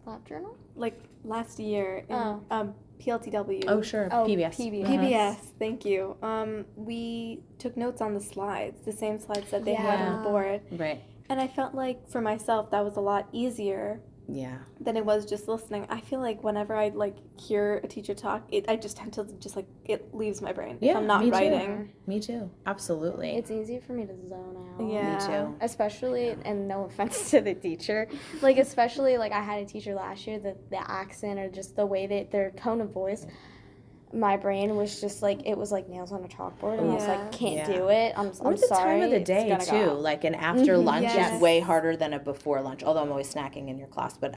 Lab journal? Like last year in PLTW. Oh, sure. PBS. PBS, thank you. We took notes on the slides, the same slides that they had on the board. Right. And I felt like for myself that was a lot easier than it was just listening. I feel like whenever I like hear a teacher talk, I just tend to just like, it leaves my brain if I'm not writing. Me too. Absolutely. It's easy for me to zone out. Yeah. Me too. Especially, and no offense to the teacher, like especially like I had a teacher last year that the accent or just the way that their tone of voice, my brain was just like, it was like nails on a chalkboard, and I was like, can't do it. I'm or the sorry. time of the day too. Go. Like an after lunch is way harder than a before lunch. Although I'm always snacking in your class, but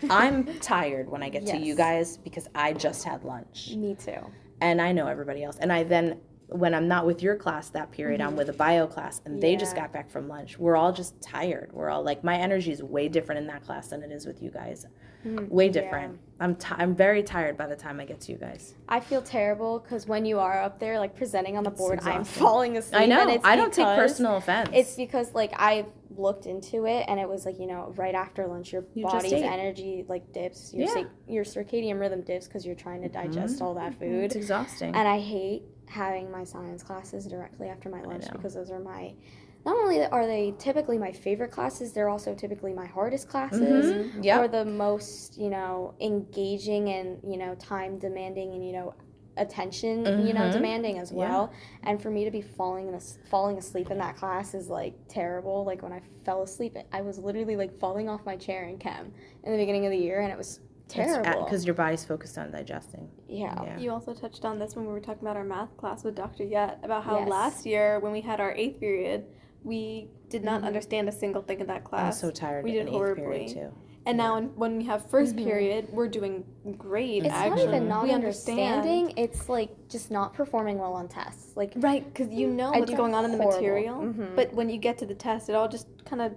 I'm tired when I get to you guys because I just had lunch. Me too. And I know everybody else. And I then, when I'm not with your class that period, I'm with a bio class, and they just got back from lunch. We're all just tired. We're all like, my energy is way different in that class than it is with you guys. Way different. I'm very tired by the time I get to you guys. I feel terrible because when you are up there like presenting on the board, I'm falling asleep. I know. And it's I don't take personal offense. It's because like I've looked into it, and it was like, you know, right after lunch, your body's energy like dips, your circadian rhythm dips because you're trying to digest all that food. It's exhausting. And I hate having my science classes directly after my lunch because those are not only are they typically my favorite classes, they're also typically my hardest classes, or the most, you know, engaging and, you know, time demanding and, you know, attention, you know, demanding as well. And for me to be falling asleep in that class is like terrible. Like when I fell asleep, I was literally like falling off my chair in chem in the beginning of the year, and it was terrible. Because your body's focused on digesting. Yeah. You also touched on this when we were talking about our math class with Dr. Yet, about how last year when we had our 8th period, we did not understand a single thing in that class. I'm so tired. We did in 8th horribly. period too. And now when we have first period, we're doing great. It's actually. not even not we understanding. understand. It's like just not performing well on tests. Like because you know what's going on in the material, but when you get to the test, it all just kind of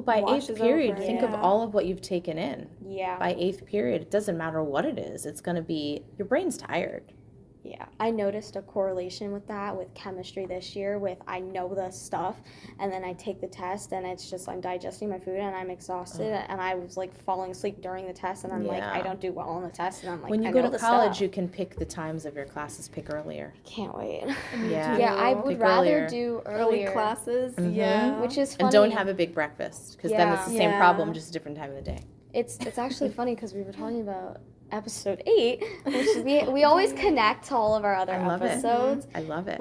by 8th period, over. think of all of what you've taken in. Yeah. By 8th period, it doesn't matter what it is. It's going to be, your brain's tired. Yeah, I noticed a correlation with that with chemistry this year with I know the stuff and then I take the test and it's just I'm digesting my food and I'm exhausted and I was like falling asleep during the test and I'm like I don't do well on the test and I'm like when you I go know to the college stuff. you can pick the times of your classes, pick earlier. Can't wait. Yeah, I would pick rather earlier. do early earlier classes. which is funny. And don't have a big breakfast because then it's the same problem, just a different time of the day. It's actually funny because we were talking about episode 8, which we always connect to all of our other I love it. episodes. I love it.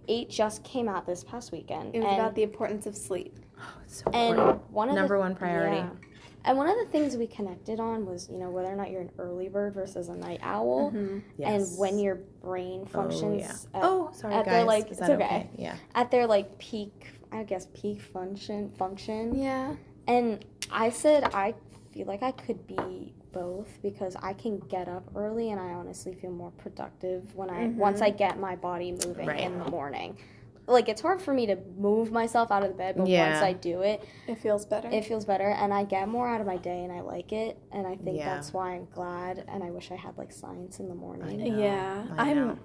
8 just came out this past weekend. It was about the importance of sleep. Oh, it's so important. And Number one priority. Yeah. And one of the things we connected on was, whether or not you're an early bird versus a night owl, Yes. and when your brain functions. Sorry, at guys. their Is it's that okay. Yeah. At their peak, I guess peak function. Yeah. And I said I feel like I could be both because I can get up early and I honestly feel more productive when once I get my body moving in the morning. It's hard for me to move myself out of the bed, but once I do it, It feels better. it feels better, and I get more out of my day, and I like it, and I think that's why I'm glad, and I wish I had science in the morning. Yeah. I know. I'm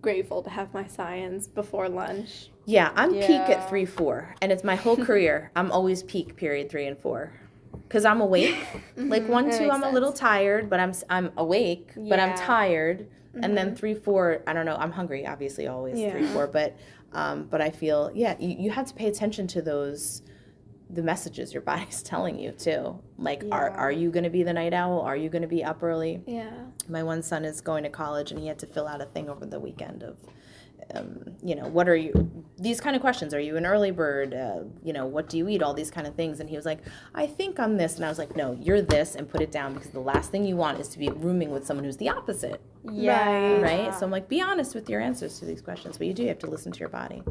grateful to have my science before lunch. Yeah, I'm peak Yeah. at 3, 4, and it's my whole career. I'm always peak period 3 and 4, because I'm awake. 1, 2, I'm a little tired, but I'm awake, but I'm Yeah. tired. And then 3, 4, I don't know. I'm hungry, obviously, always 3, 4, but I feel you have to pay attention to the messages your body's telling you too. Are you going to be the night owl? Are you going to be up early? Yeah. My one son is going to college, and he had to fill out a thing over the weekend of, what are you, these kind of questions. Are you an early bird? What do you eat? All these kind of things. And he was like, I think I'm this. And I was like, no, you're this, and put it down, because the last thing you want is to be rooming with someone who's the opposite. Yeah. Right? So I'm like, be honest with your answers to these questions. But you do have to listen to your body.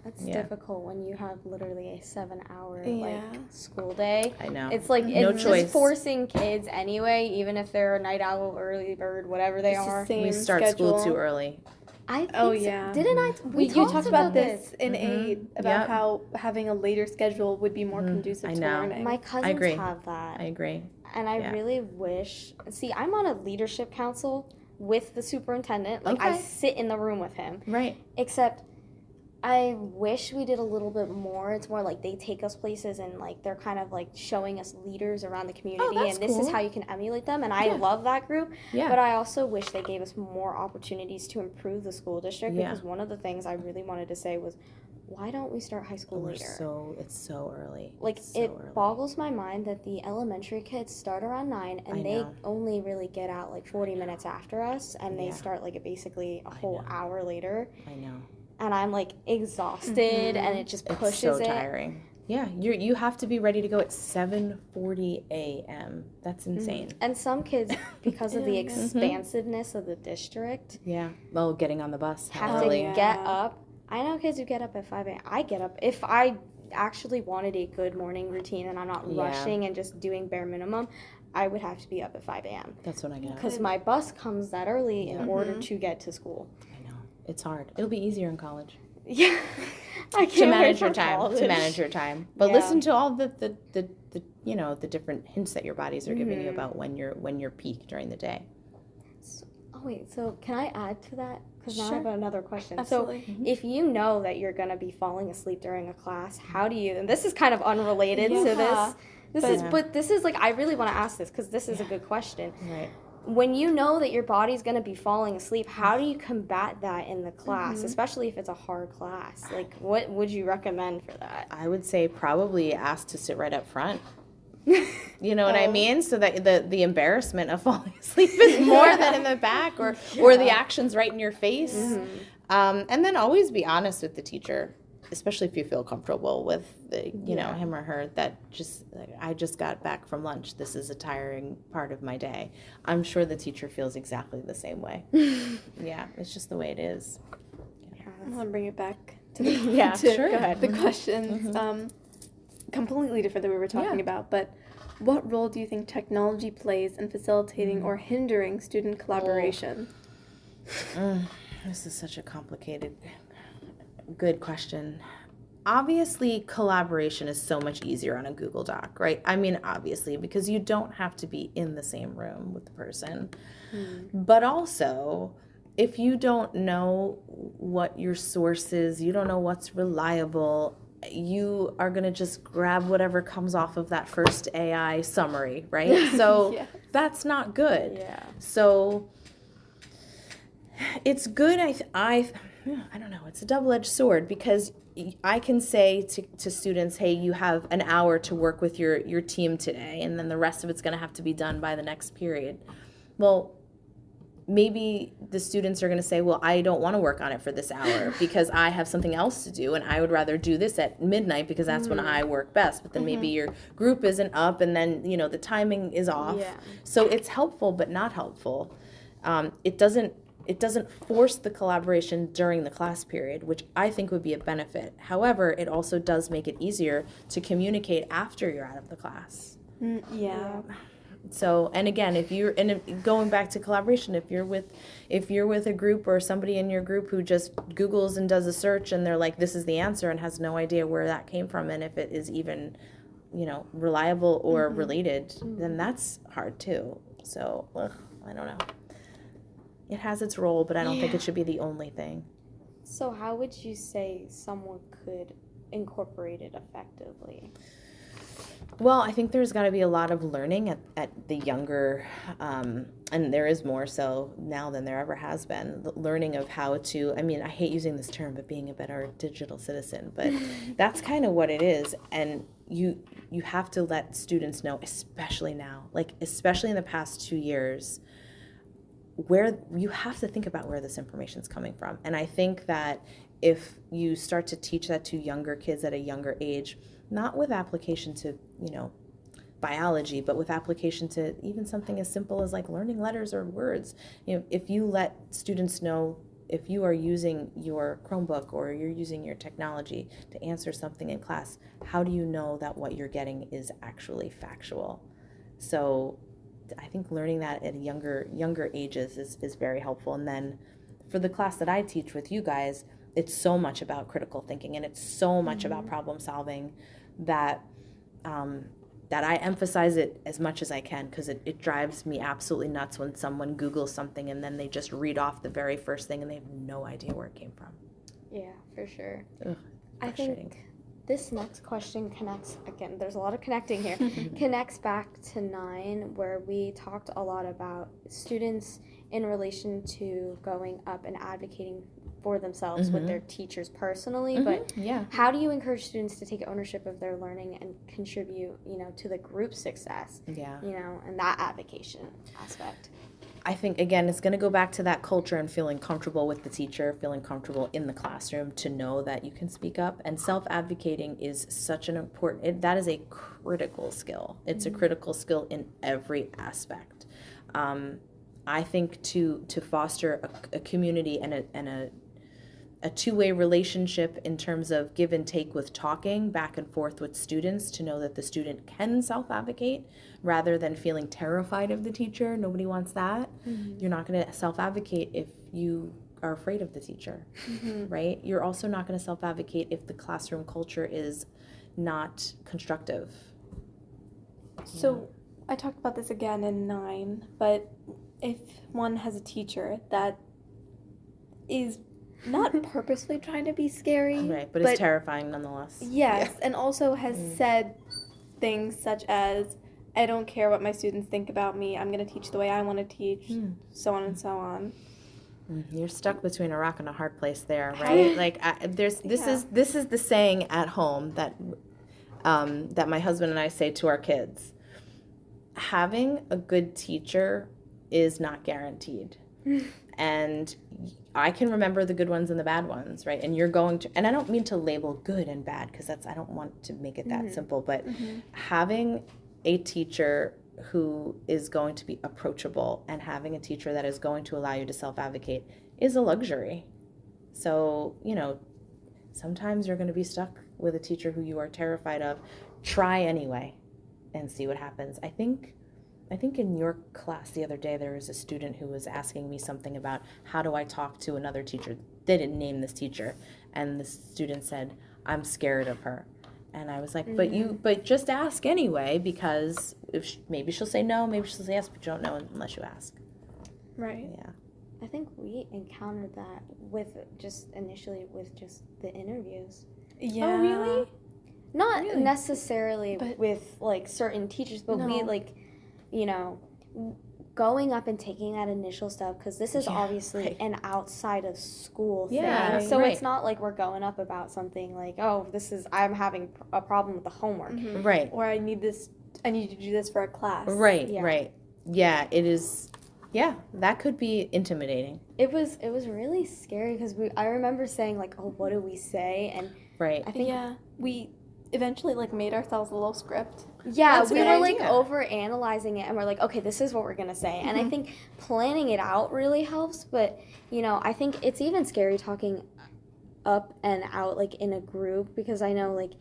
It's difficult when you have literally a 7-hour Yeah. school day. I know. It's No it's choice. just forcing kids anyway, even if they're a night owl, early bird, whatever they It's the are. same We start schedule. school too early. I think Oh, so. yeah. Didn't I? You talked about this in Mhm. 8 about Yep. how having a later schedule would be more conducive I to know. learning. My cousins agree. have that. I agree. And I Yeah. really wish. See, I'm on a leadership council with the superintendent. I Okay. sit in the room with him. Right. Except, I wish we did a little bit more. It's more they take us places and they're kind of showing us leaders around the community, that's and this is cool. how you can emulate them. And I love that group. Yeah. But I also wish they gave us more opportunities to improve the school district, Yeah. because one of the things I really wanted to say was, why don't we start high school later? It's so early. It's It so early. boggles my mind that the elementary kids start around 9 and I they know. only really get out 40 minutes after us, and they Yeah. start basically a whole hour later. I know. And I'm exhausted, and it just It's pushes so it. tiring. Yeah, you have to be ready to go at 7:40 a.m. That's insane. And some kids, because of the Yeah. expansiveness of the district, Yeah. Well, getting on the bus. have early. to get up. I know kids who get up at 5 a.m. I get up. If I actually wanted a good morning routine and I'm not Yeah. rushing and just doing bare minimum, I would have to be up at 5 a.m. That's when I get up. because my bus comes that early in order to get to school. I know. It's hard. It'll be easier in college. Yeah, I can't To wait manage for your time. college. To manage your time. But Yeah. listen to all the the different hints that your bodies are giving you about when you're peak during the day. Oh wait, so can I add to that? Because now I Sure. have another question. Absolutely. So if you know that you're gonna be falling asleep during a class, how do you? And this is kind of unrelated to Yeah. this. But this is I really want to ask this because this is a good question. Right. When you know that your body's going to be falling asleep, how do you combat that in the class, especially if it's a hard class? What would you recommend for that? I would say probably ask to sit right up front. You know what I mean? So that the embarrassment of falling asleep is more than in the back or the actions right in your face. And then always be honest with the teacher, especially if you feel comfortable with know him or her, that I just got back from lunch. This is a tiring part of my day. I'm sure the teacher feels exactly the same way. Yeah, it's just the way it is. I want to bring it back to the, Yeah, sure. Go ahead. the questions. Completely different than we were talking about, but what role do you think technology plays in facilitating or hindering student collaboration? This is such a complicated, good question. Obviously, collaboration is so much easier on a Google Doc, right? I mean, obviously, because you don't have to be in the same room with the person. But also, if you don't know what your source is, you don't know what's reliable, you are going to just grab whatever comes off of that first AI summary, right? So Yes. that's not good. Yeah. So it's good. I don't know. It's a double-edged sword because I can say to students, hey, you have an hour to work with your team today, and then the rest of it's going to have to be done by the next period. well, maybe the students are going to say, well, I don't want to work on it for this hour because I have something else to do and I would rather do this at midnight because that's when I work best. But then maybe your group isn't up and then, the timing is off. Yeah. So it's helpful but not helpful. It doesn't force the collaboration during the class period, which I think would be a benefit. However, it also does make it easier to communicate after you're out of the class. Yeah. So, and again, going back to collaboration, if you're with a group or somebody in your group who just Googles and does a search and they're like, this is the answer and has no idea where that came from and if it is even, reliable or related, then that's hard too. So, I don't know. It has its role, but I don't think it should be the only thing. So how would you say someone could incorporate it effectively? Well, I think there's got to be a lot of learning at the younger, and there is more so now than there ever has been, the learning of how to, I hate using this term, but being a better digital citizen, but that's kind of what it is. And you have to let students know, especially now, especially in the past 2 years, where you have to think about where this information is coming from. And I think that if you start to teach that to younger kids at a younger age, not with application to, biology, but with application to even something as simple as learning letters or words. If you let students know, if you are using your Chromebook or you're using your technology to answer something in class, how do you know that what you're getting is actually factual? So I think learning that at younger ages is very helpful. And then for the class that I teach with you guys, it's so much about critical thinking and it's so much about problem solving that I emphasize it as much as I can, because it drives me absolutely nuts when someone Googles something and then they just read off the very first thing and they have no idea where it came from. Yeah, for sure. Ugh, I think this next question connects, again, there's a lot of connecting here, connects back to 9, where we talked a lot about students in relation to going up and advocating for themselves with their teachers personally, but how do you encourage students to take ownership of their learning and contribute, to the group's success, and that advocation aspect? I think, again, it's going to go back to that culture and feeling comfortable with the teacher, feeling comfortable in the classroom to know that you can speak up. And self-advocating is such an important, that is a critical skill. It's a critical skill in every aspect. I think to foster a community and a two-way relationship in terms of give and take with talking back and forth with students, to know that the student can self-advocate rather than feeling terrified of the teacher. Nobody wants that. You're not going to self-advocate if you are afraid of the teacher, right? You're also not going to self-advocate if the classroom culture is not constructive. So I talked about this again in 9, but if one has a teacher that is not purposely trying to be scary, right, but it's terrifying nonetheless. Yes, and also has said things such as, I don't care what my students think about me, I'm going to teach the way I want to teach, so on and so on. You're stuck between a rock and a hard place there, right? This is the saying at home that that my husband and I say to our kids. Having a good teacher is not guaranteed. And I can remember the good ones and the bad ones, right? And you're going to, and I don't mean to label good and bad, because I don't want to make it that simple, but having a teacher who is going to be approachable and having a teacher that is going to allow you to self-advocate is a luxury. So, sometimes you're going to be stuck with a teacher who you are terrified of. Try anyway and see what happens. I think in your class the other day, there was a student who was asking me something about how do I talk to another teacher. They didn't name this teacher. And the student said, I'm scared of her. And I was like, but just ask anyway, because maybe she'll say no, maybe she'll say yes, but you don't know unless you ask. Right. Yeah. I think we encountered that initially with the interviews. Yeah. Oh, really? Not necessarily with certain teachers, but we going up and taking that initial step, because this is obviously an outside of school thing. So it's not like we're going up about something like, oh, I'm having a problem with the homework. Right. Or I need to do this for a class. Right, right. Yeah, it is. Yeah, that could be intimidating. It was really scary because I remember saying like, oh, what do we say? And Right. I think we eventually like made ourselves a little script. That's a we good were like idea. over analyzing it, and we're like, okay, this is what we're gonna say. And I think planning it out really helps, but I think it's even scary talking up and out like in a group, because I know like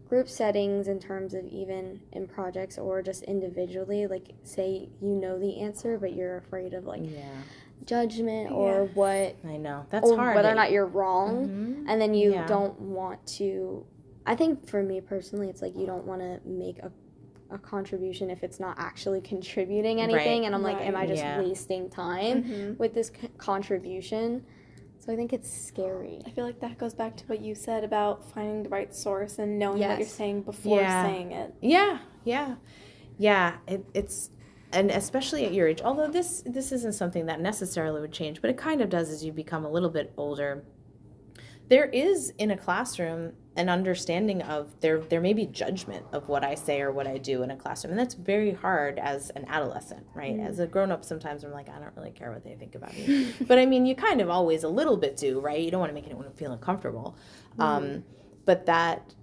group settings in terms of even in projects or just individually, like say the answer but you're afraid of like judgment or what I know. That's or hard. whether or not you're wrong. And then you Yeah. don't want to, I think for me personally, it's like you don't want to make a contribution if it's not actually contributing anything. Right. And I'm like, am I just Yeah. wasting time with this contribution? So I think it's scary. I feel like that goes back to what you said about finding the right source and knowing what you're Yes. saying before saying it. Yeah. It's and especially at your age, although this isn't something that necessarily would change, but it kind of does as you become a little bit older. There is in a classroom an understanding of there may be judgment of what I say or what I do in a classroom, and that's very hard as an adolescent, right? As a grown-up, sometimes I'm like, I don't really care what they think about me. But I mean, you kind of always a little bit do, right? You don't want to make anyone feel uncomfortable. But that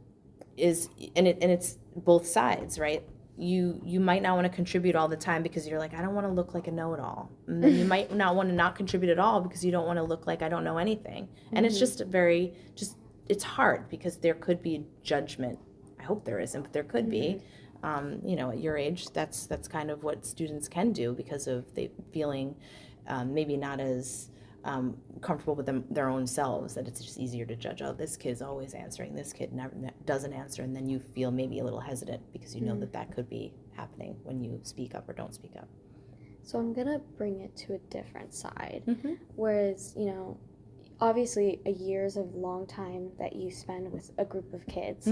is, and it's both sides, right? You might not want to contribute all the time because you're like, I don't want to look like a know-it-all. And then you might not want to not contribute at all because you don't want to look like I don't know anything. And it's just it's hard because there could be judgment. I hope there isn't, but there could be. At your age, that's kind of what students can do because of they feeling maybe not as comfortable with their own selves, that it's just easier to judge, oh, this kid's always answering, this kid never doesn't answer, and then you feel maybe a little hesitant because you know that could be happening when you speak up or don't speak up. So I'm gonna bring it to a different side. Whereas, obviously a year is a long time that you spend with a group of kids.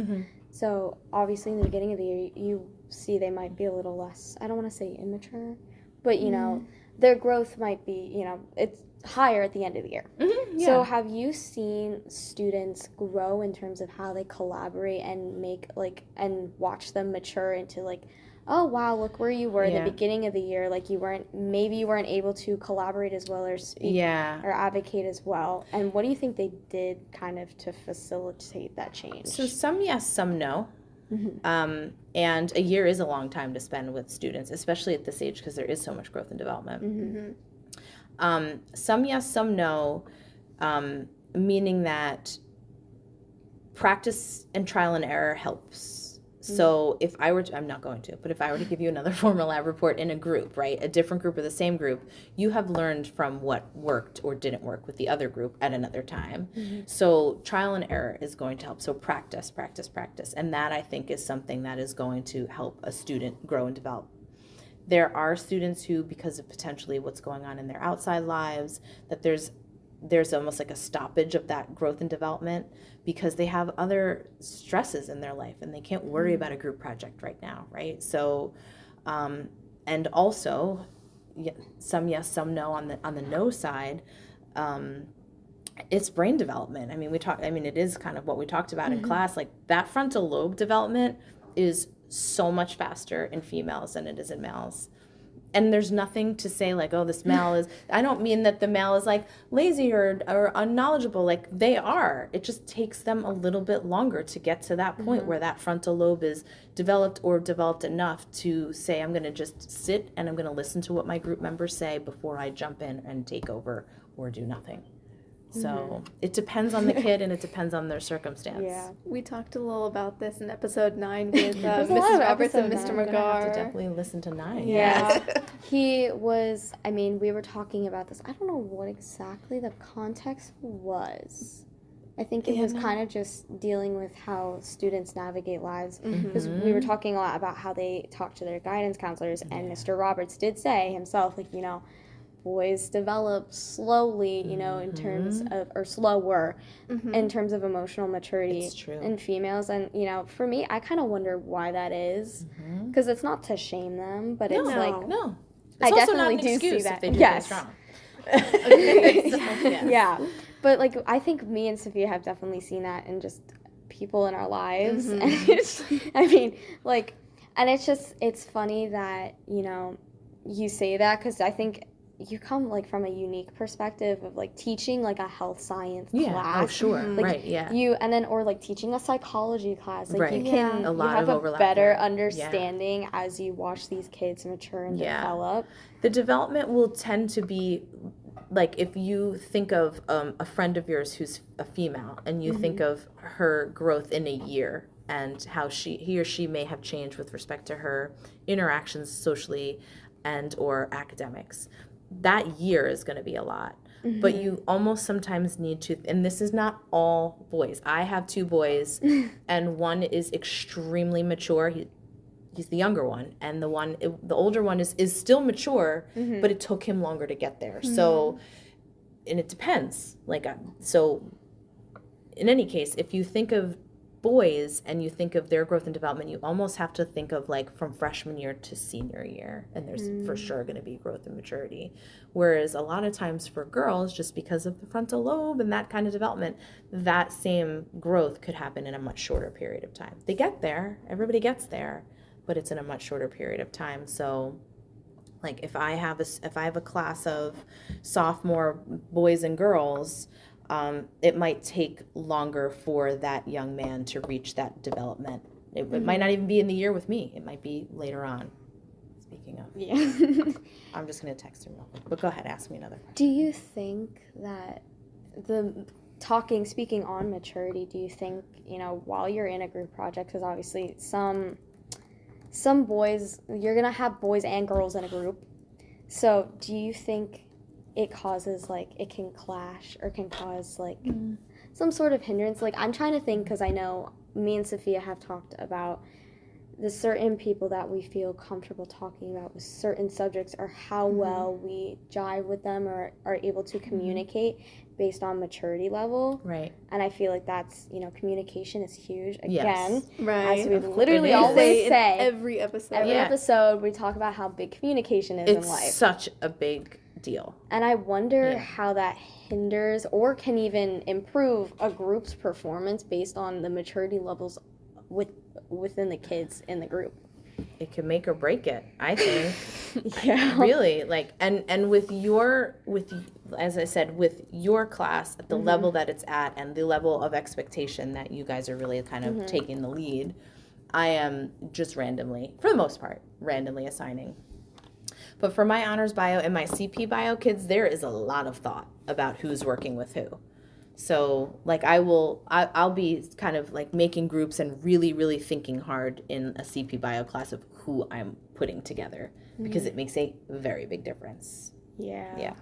So obviously in the beginning of the year, you see they might be a little less, I don't want to say immature, but their growth might be, it's higher at the end of the year. So have you seen students grow in terms of how they collaborate and make and watch them mature into oh wow, look where you were at the beginning of the year, like you weren't able to collaborate as well or speak or advocate as well, and what do you think they did kind of to facilitate that change? So some yes, some no. And a year is a long time to spend with students, especially at this age, because there is so much growth and development. Some yes, some no, meaning that practice and trial and error helps. So if I were to, I'm not going to, but if I were to give you another formal lab report in a group, right, a different group or the same group, you have learned from what worked or didn't work with the other group at another time. So trial and error is going to help. So practice. And that, I think, is something that is going to help a student grow and develop. There are students who, because of potentially what's going on in their outside lives, that there's almost like a stoppage of that growth and development because they have other stresses in their life and they can't worry about a group project right now, right? So, and also, some yes, some no on the no side. It's brain development. I mean, it is kind of what we talked about in class. Like that frontal lobe development is so much faster in females than it is in males. And there's nothing to say like, oh, this male is, I don't mean that the male is like lazy or unknowledgeable. Like they are. It just takes them a little bit longer to get to that point where that frontal lobe is developed or developed enough to say, I'm going to just sit and I'm going to listen to what my group members say before I jump in and take over or do nothing. So it depends on the kid and it depends on their circumstance. Yeah, we talked a little about this in episode 9 with There's a lot Mrs. of Roberts and episode Mr. 9. I'm gonna have to McGar. definitely listen to 9. Yeah. He was, we were talking about this. I don't know what exactly the context was. I think it was kind of just dealing with how students navigate lives. Because we were talking a lot about how they talk to their guidance counselors, and Mr. Roberts did say himself, boys develop slowly, in terms of, or slower, in terms of emotional maturity It's true. in females. And, for me, I kind of wonder why that is. Because it's not to shame them, but it's like, No. I It's also not definitely an do see excuse that. if they do Yes. things wrong. Yeah. But, I think me and Sophia have definitely seen that in just people in our lives. And it's, and it's funny that, you say that, because I think you come like from a unique perspective of like teaching like a health science Yeah. class. Oh, sure. Mhm. Like Right. Yeah. you and then or like teaching a psychology class. Like you Right. can Yeah. A you lot have of a overlap better there. Yeah. understanding as you watch these kids mature and Yeah. develop. The development will tend to be like if you think of a friend of yours who's a female and you think of her growth in a year and how he or she may have changed with respect to her interactions socially and or academics, that year is going to be a lot. But you almost sometimes need to, and this is not all boys. I have 2 boys, and one is extremely mature. He's the younger one, and the older one is still mature, but it took him longer to get there. So, and it depends. Like, so in any case, if you think of boys and you think of their growth and development, you almost have to think of like from freshman year to senior year, and there's for sure going to be growth and maturity. Whereas a lot of times for girls, just because of the frontal lobe and that kind of development, that same growth could happen in a much shorter period of time. They get there, everybody gets there, but it's in a much shorter period of time. So like if I have a class of sophomore boys and girls, it might take longer for that young man to reach that development. It might not even be in the year with me. It might be later on. Speaking of, Yeah. I'm just gonna text him real quick. But go ahead, ask me another question. Do you think that speaking on maturity, do you think, while you're in a group project, because obviously some boys, you're going to have boys and girls in a group. So do you think it causes, like, it can clash or can cause, like, some sort of hindrance? Like, I'm trying to think because I know me and Sophia have talked about the certain people that we feel comfortable talking about with certain subjects or how well we jive with them or are able to communicate based on maturity level. Right. And I feel like that's, communication is huge. Again, Yes. Right. as we Of course. literally It is. always in say, every episode. every Yeah. episode we talk about how big communication is in It's life. such a big deal. And I wonder Yeah. how that hinders or can even improve a group's performance based on the maturity levels within the kids in the group. It can make or break it, I think. Yeah. Really, like, and as I said, with your class at the level that it's at and the level of expectation that you guys are really kind of taking the lead, I am just randomly, for the most part, randomly assigning. But for my honors bio and my CP bio kids, there is a lot of thought about who's working with who. So like I'll be kind of like making groups and really, really thinking hard in a CP bio class of who I'm putting together because it makes a very big difference. Yeah. Yeah.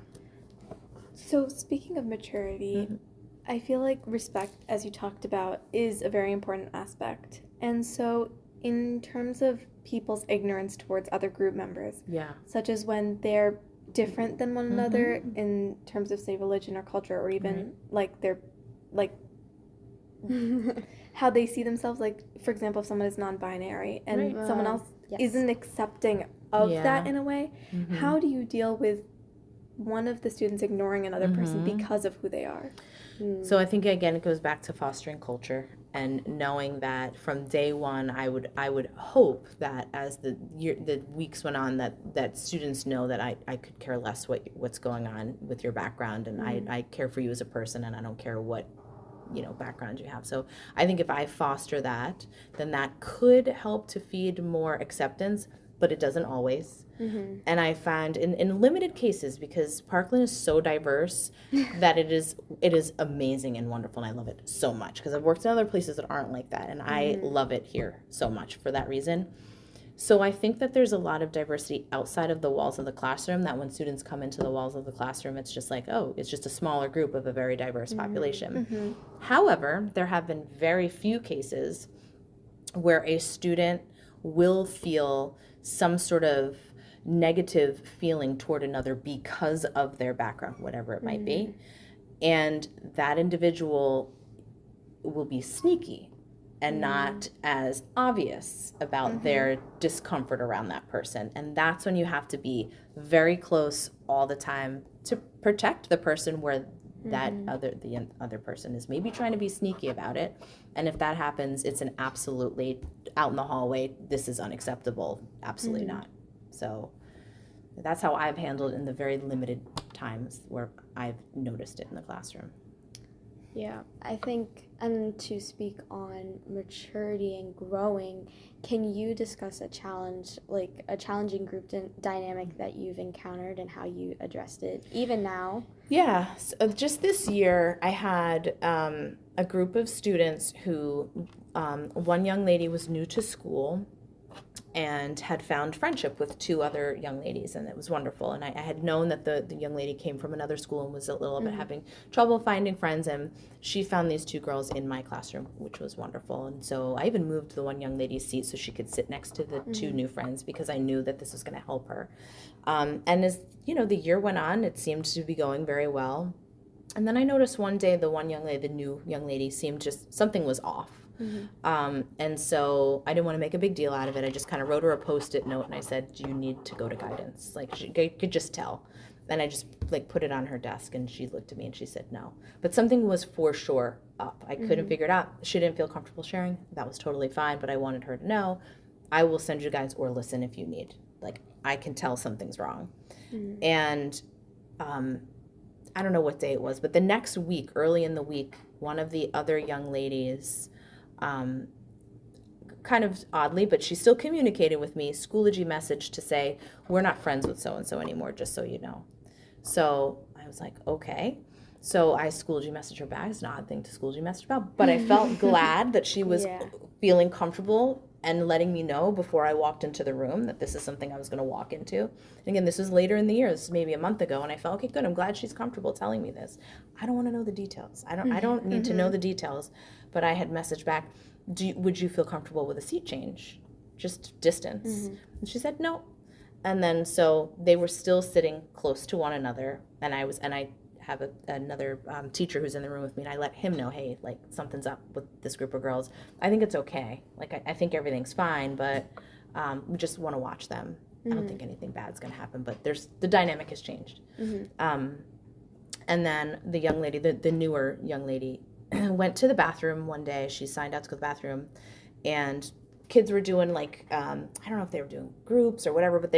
So speaking of maturity, I feel like respect, as you talked about, is a very important aspect. And so in terms of people's ignorance towards other group members, Yeah. such as when they're different than one another in terms of, say, religion or culture, or even like they're like how they see themselves, like for example, if someone is non-binary and someone else Yes. isn't accepting of that in a way, Mm-hmm. how do you deal with one of the students ignoring another person because of who they are? So I think again it goes back to fostering culture and knowing that from day one I would hope that as the weeks went on that students know that I could care less what's going on with your background and I care for you as a person and I don't care what background you have. So I think if I foster that, then that could help to feed more acceptance, but it doesn't always. And I find in limited cases, because Parkland is so diverse that it is amazing and wonderful, and I love it so much because I've worked in other places that aren't like that, and I love it here so much for that reason. So I think that there's a lot of diversity outside of the walls of the classroom that when students come into the walls of the classroom, it's just like, oh, it's just a smaller group of a very diverse population. However, there have been very few cases where a student will feel some sort of negative feeling toward another because of their background, whatever it might be. And that individual will be sneaky and not as obvious about their discomfort around that person. And that's when you have to be very close all the time to protect the person where the other person is maybe trying to be sneaky about it. And if that happens, it's an absolutely out in the hallway, this is unacceptable. Absolutely not. So That's how I've handled it in the very limited times where I've noticed it in the classroom. Yeah, I think, and to speak on maturity and growing, can you discuss a challenge, like a challenging group dynamic that you've encountered and how you addressed it, even now? Yeah, so just this year I had a group of students who, one young lady was new to school and had found friendship with two other young ladies, and it was wonderful. And I had known that the young lady came from another school and was a little bit having trouble finding friends, and she found these two girls in my classroom, which was wonderful. And so I even moved the one young lady's seat so she could sit next to the two new friends, because I knew that this was going to help her. And as the year went on, it seemed to be going very well. And then I noticed one day the new young lady seemed just, something was off. And so I didn't want to make a big deal out of it. I just kind of wrote her a Post-it note and I said, "Do you need to go to guidance?" Like, she could just tell. And I just put it on her desk, and she looked at me and she said no. But something was for sure up. I couldn't figure it out. She didn't feel comfortable sharing. That was totally fine, but I wanted her to know, I will send you guys or listen if you need. Like, I can tell something's wrong. And I don't know what day it was, but the next week, early in the week, one of the other young ladies, kind of oddly, but she still communicated with me, Schoology message to say, "We're not friends with so-and-so anymore, just so you know." So I was like, okay. So I Schoology messaged her back. It's an odd thing to Schoology message about, but I felt glad that she was feeling comfortable and letting me know before I walked into the room that this is something I was going to walk into. And again, this was later in the year. This was maybe a month ago, and I felt, okay, good. I'm glad she's comfortable telling me this. I don't want to know the details. I don't need to know the details. But I had messaged back, would you feel comfortable with a seat change? Just distance. And she said no. And then so they were still sitting close to one another, and I have another teacher who's in the room with me, and I let him know, hey, like, something's up with this group of girls. I think it's okay. Like, I think everything's fine, but we just want to watch them. I don't think anything bad's going to happen, but the dynamic has changed. And then the young lady, the newer young lady, went to the bathroom one day. She signed out to go to the bathroom, and kids were doing, like, I don't know if they were doing groups or whatever, but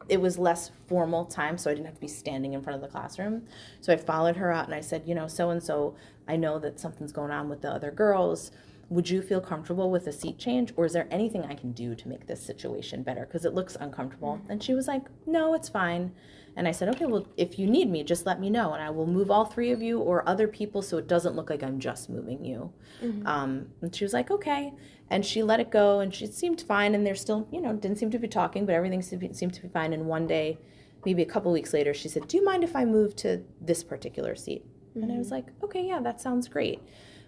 it was less formal time, so I didn't have to be standing in front of the classroom. So I followed her out and I said, so-and-so, I know that something's going on with the other girls. Would you feel comfortable with a seat change, or is there anything I can do to make this situation better? Because it looks uncomfortable. And she was like, no, it's fine. And I said, okay, well, if you need me, just let me know, and I will move all three of you or other people so it doesn't look like I'm just moving you. And she was like, okay. And she let it go, and she seemed fine, and they're still, didn't seem to be talking, but everything seemed to be fine. And one day, maybe a couple weeks later, she said, do you mind if I move to this particular seat? And I was like, okay, yeah, that sounds great.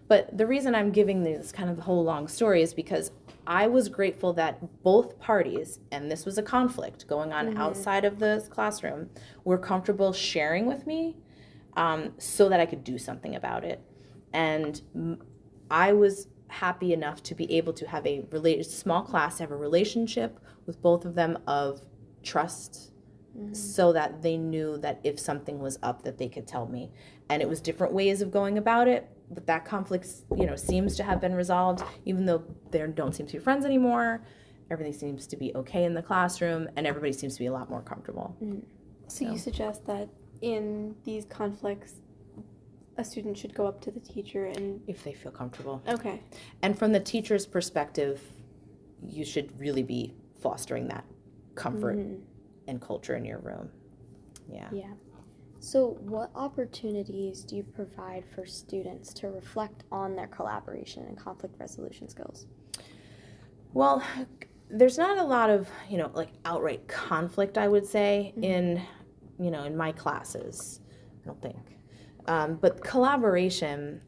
But the reason I'm giving this kind of the whole long story is because I was grateful that both parties, and this was a conflict going on outside of the classroom, were comfortable sharing with me, so that I could do something about it. And I was happy enough to be able to have a small class, have a relationship with both of them of trust, so that they knew that if something was up, that they could tell me. And it was different ways of going about it, but that conflict, seems to have been resolved, even though they don't seem to be friends anymore. Everything seems to be okay in the classroom, and everybody seems to be a lot more comfortable. So you suggest that in these conflicts, a student should go up to the teacher and... If they feel comfortable. Okay. And from the teacher's perspective, you should really be fostering that comfort and culture in your room. Yeah. So what opportunities do you provide for students to reflect on their collaboration and conflict resolution skills? Well, there's not a lot of, outright conflict, I would say, in my classes, I don't think. But collaboration,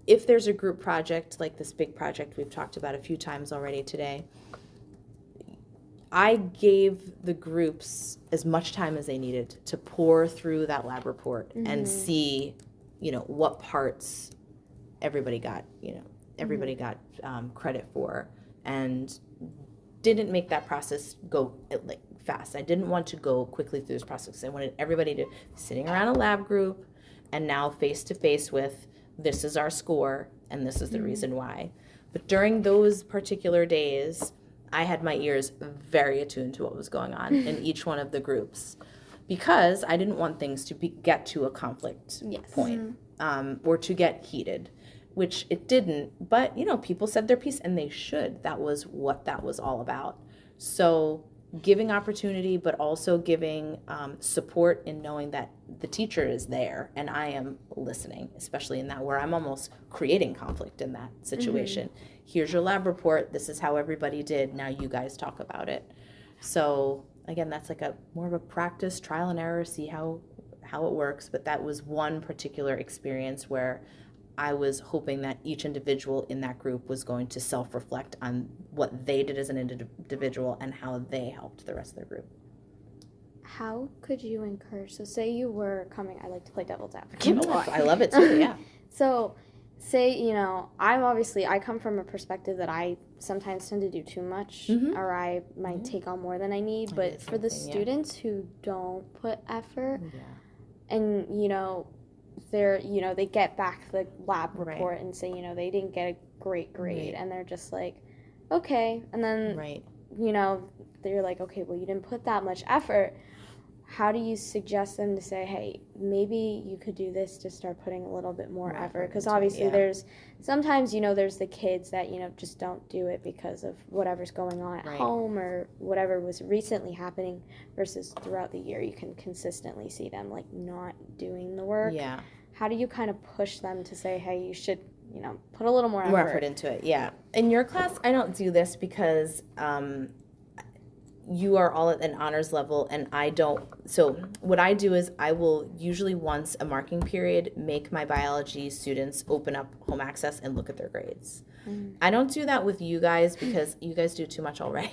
if there's a group project, like this big project we've talked about a few times already today, I gave the groups as much time as they needed to pour through that lab report and see, what parts everybody got, credit for, and didn't make that process go fast. I didn't want to go quickly through this process. I wanted everybody to be sitting around a lab group and now face to face with, this is our score and this is the reason why. But during those particular days, I had my ears very attuned to what was going on in each one of the groups because I didn't want things to get to a conflict point or to get heated, which it didn't. But, people said their piece and they should. That was what that was all about. So giving opportunity, but also giving support in knowing that the teacher is there and I am listening, especially in that where I'm almost creating conflict in that situation. Here's your lab report. This is how everybody did. Now you guys talk about it. So again, that's like a more of a practice, trial and error, see how it works. But that was one particular experience where I was hoping that each individual in that group was going to self-reflect on what they did as an individual and how they helped the rest of the group. How could you encourage, so say you were coming, I like to play devil's advocate a lot. I love it too, yeah. So say, I come from a perspective that I sometimes tend to do too much or I might take on more than I need, but for the students who don't put effort and, they get back the lab report and say, they didn't get a great grade and they're just like, okay. And then, they're like, okay, well, you didn't put that much effort. How do you suggest them to say, hey, maybe you could do this to start putting a little bit more effort? Because obviously there's sometimes, there's the kids that, just don't do it because of whatever's going on at home or whatever was recently happening versus throughout the year you can consistently see them like not doing the work. Yeah. How do you kind of push them to say, hey, you should, put a little more effort into it? Yeah. In your class, I don't do this because you are all at an honors level and I don't. So what I do is I will usually once a marking period make my biology students open up home access and look at their grades. I don't do that with you guys because you guys do too much already.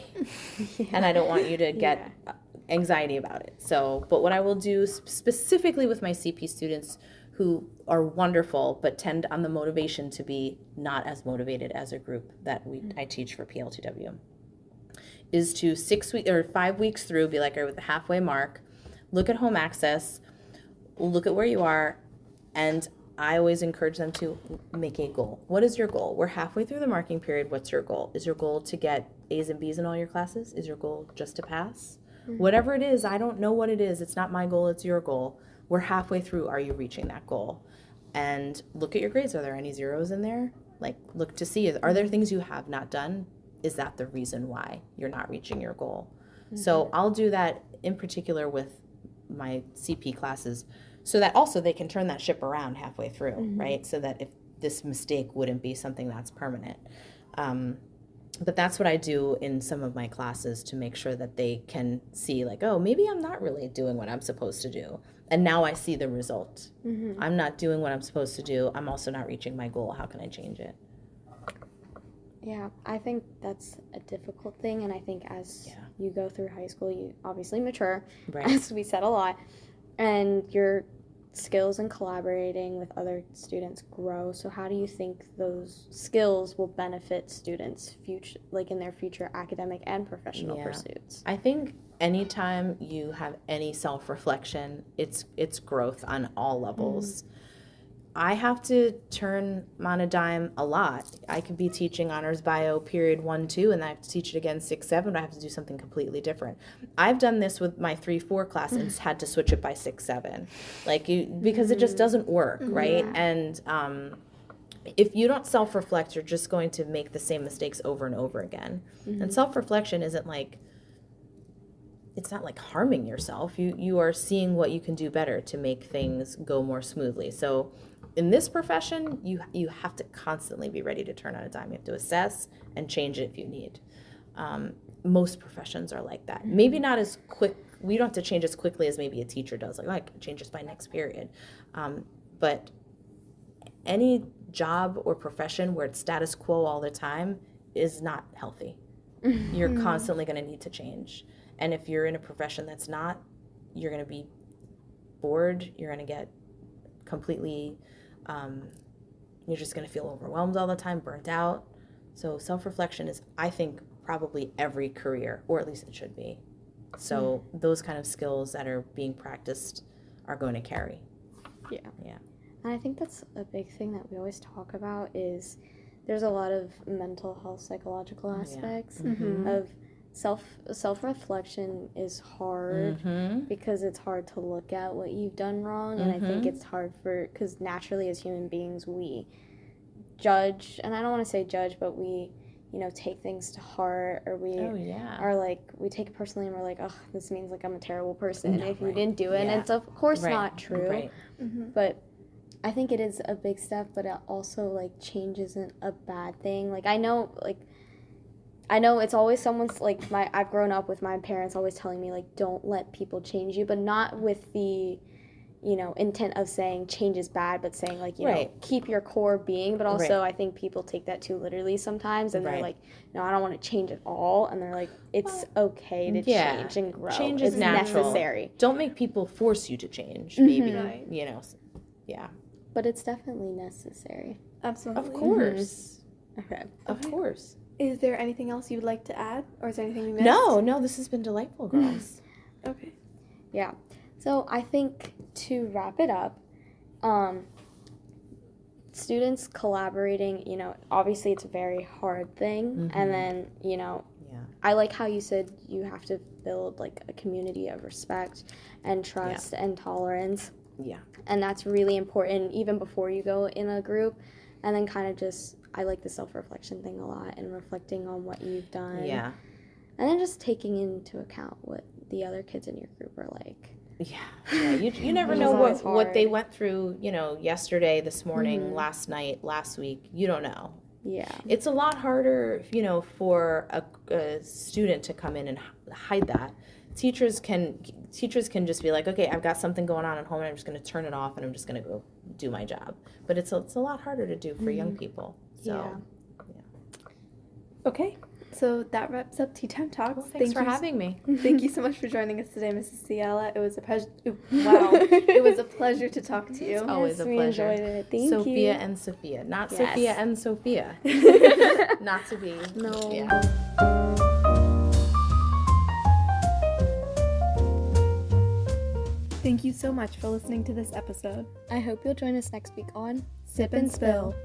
And I don't want you to get anxiety about it. So, but what I will do specifically with my CP students who are wonderful but tend on the motivation to be not as motivated as a group that I teach for PLTW is to 6 weeks or 5 weeks through, be like, with the halfway mark, look at home access, look at where you are, and I always encourage them to make a goal. What is your goal? We're halfway through the marking period. What's your goal? Is your goal to get A's and B's in all your classes? Is your goal just to pass? Whatever it is, I don't know what it is. It's not my goal, it's your goal. We're halfway through. Are you reaching that goal? And look at your grades. Are there any zeros in there? Like, look to see, are there things you have not done? Is that the reason why you're not reaching your goal? So I'll do that in particular with my CP classes so that also they can turn that ship around halfway through, right? So that if this mistake wouldn't be something that's permanent. But that's what I do in some of my classes to make sure that they can see like, oh, maybe I'm not really doing what I'm supposed to do. And now I see the result. I'm not doing what I'm supposed to do. I'm also not reaching my goal. How can I change it? Yeah, I think that's a difficult thing, and I think as you go through high school, you obviously mature, as we said a lot, and your skills in collaborating with other students grow. So how do you think those skills will benefit students future, like in their future academic and professional pursuits? I think anytime you have any self-reflection, it's growth on all levels. I have to turn on a dime a lot. I could be teaching honors bio period 1, 2, and I have to teach it again 6, 7, but I have to do something completely different. I've done this with my 3, 4 class and had to switch it by 6, 7, because it just doesn't work, right? And if you don't self-reflect, you're just going to make the same mistakes over and over again. And self-reflection isn't like, it's not like harming yourself. You are seeing what you can do better to make things go more smoothly. So in this profession, you have to constantly be ready to turn on a dime. You have to assess and change it if you need. Most professions are like that. Maybe not as quick. We don't have to change as quickly as maybe a teacher does. Like, I can change this by next period. But any job or profession where it's status quo all the time is not healthy. You're constantly going to need to change. And if you're in a profession that's not, you're going to be bored. You're going to get completely, you're just going to feel overwhelmed all the time, burnt out. So self-reflection is, I think, probably every career, or at least it should be. So those kind of skills that are being practiced are going to carry. Yeah. And I think that's a big thing that we always talk about is there's a lot of mental health, psychological aspects Mm-hmm. of self-reflection is hard because it's hard to look at what you've done wrong, and I think it's hard because naturally as human beings we judge, and I don't want to say judge, but we take things to heart, or we are like, we take it personally and we're like, oh, this means like I'm a terrible person if you didn't do it, and it's of course not true, but I think it is a big step, but it also like change isn't a bad thing. Like I know it's always someone's like I've grown up with my parents always telling me like don't let people change you, but not with the intent of saying change is bad, but saying like, know, keep your core being. But also I think people take that too literally sometimes, and they're like, no, I don't want to change at all. And they're like, it's okay to change and grow. Change is natural. Necessary. Don't make people force you to change, maybe, But it's definitely necessary. Absolutely. Of course. Okay. Of course. Is there anything else you would like to add? Or is there anything we missed? No, this has been delightful, girls. Okay. Yeah. So I think to wrap it up, students collaborating, obviously it's a very hard thing. And then, I like how you said you have to build like a community of respect and trust and tolerance. Yeah. And that's really important even before you go in a group. And then kind of just, I like the self-reflection thing a lot and reflecting on what you've done. Yeah. And then just taking into account what the other kids in your group are like. Yeah. You never know what they went through, yesterday, this morning, last night, last week. You don't know. Yeah. It's a lot harder, for a student to come in and hide that. Teachers can just be like, okay, I've got something going on at home and I'm just going to turn it off and I'm just going to go do my job. But it's a lot harder to do for young people. So, Okay. So that wraps up Tea Time Talks. Well, thanks for having me. Thank you so much for joining us today, Mrs. Scialla. It was a pleasure. Wow. It was a pleasure to talk to you. It's always a pleasure. We enjoyed it. Thank you. Sophia and Sophia. Not Sophia and Sophia. Not to be. No. Yeah. Thank you so much for listening to this episode. I hope you'll join us next week on Sip and Spill.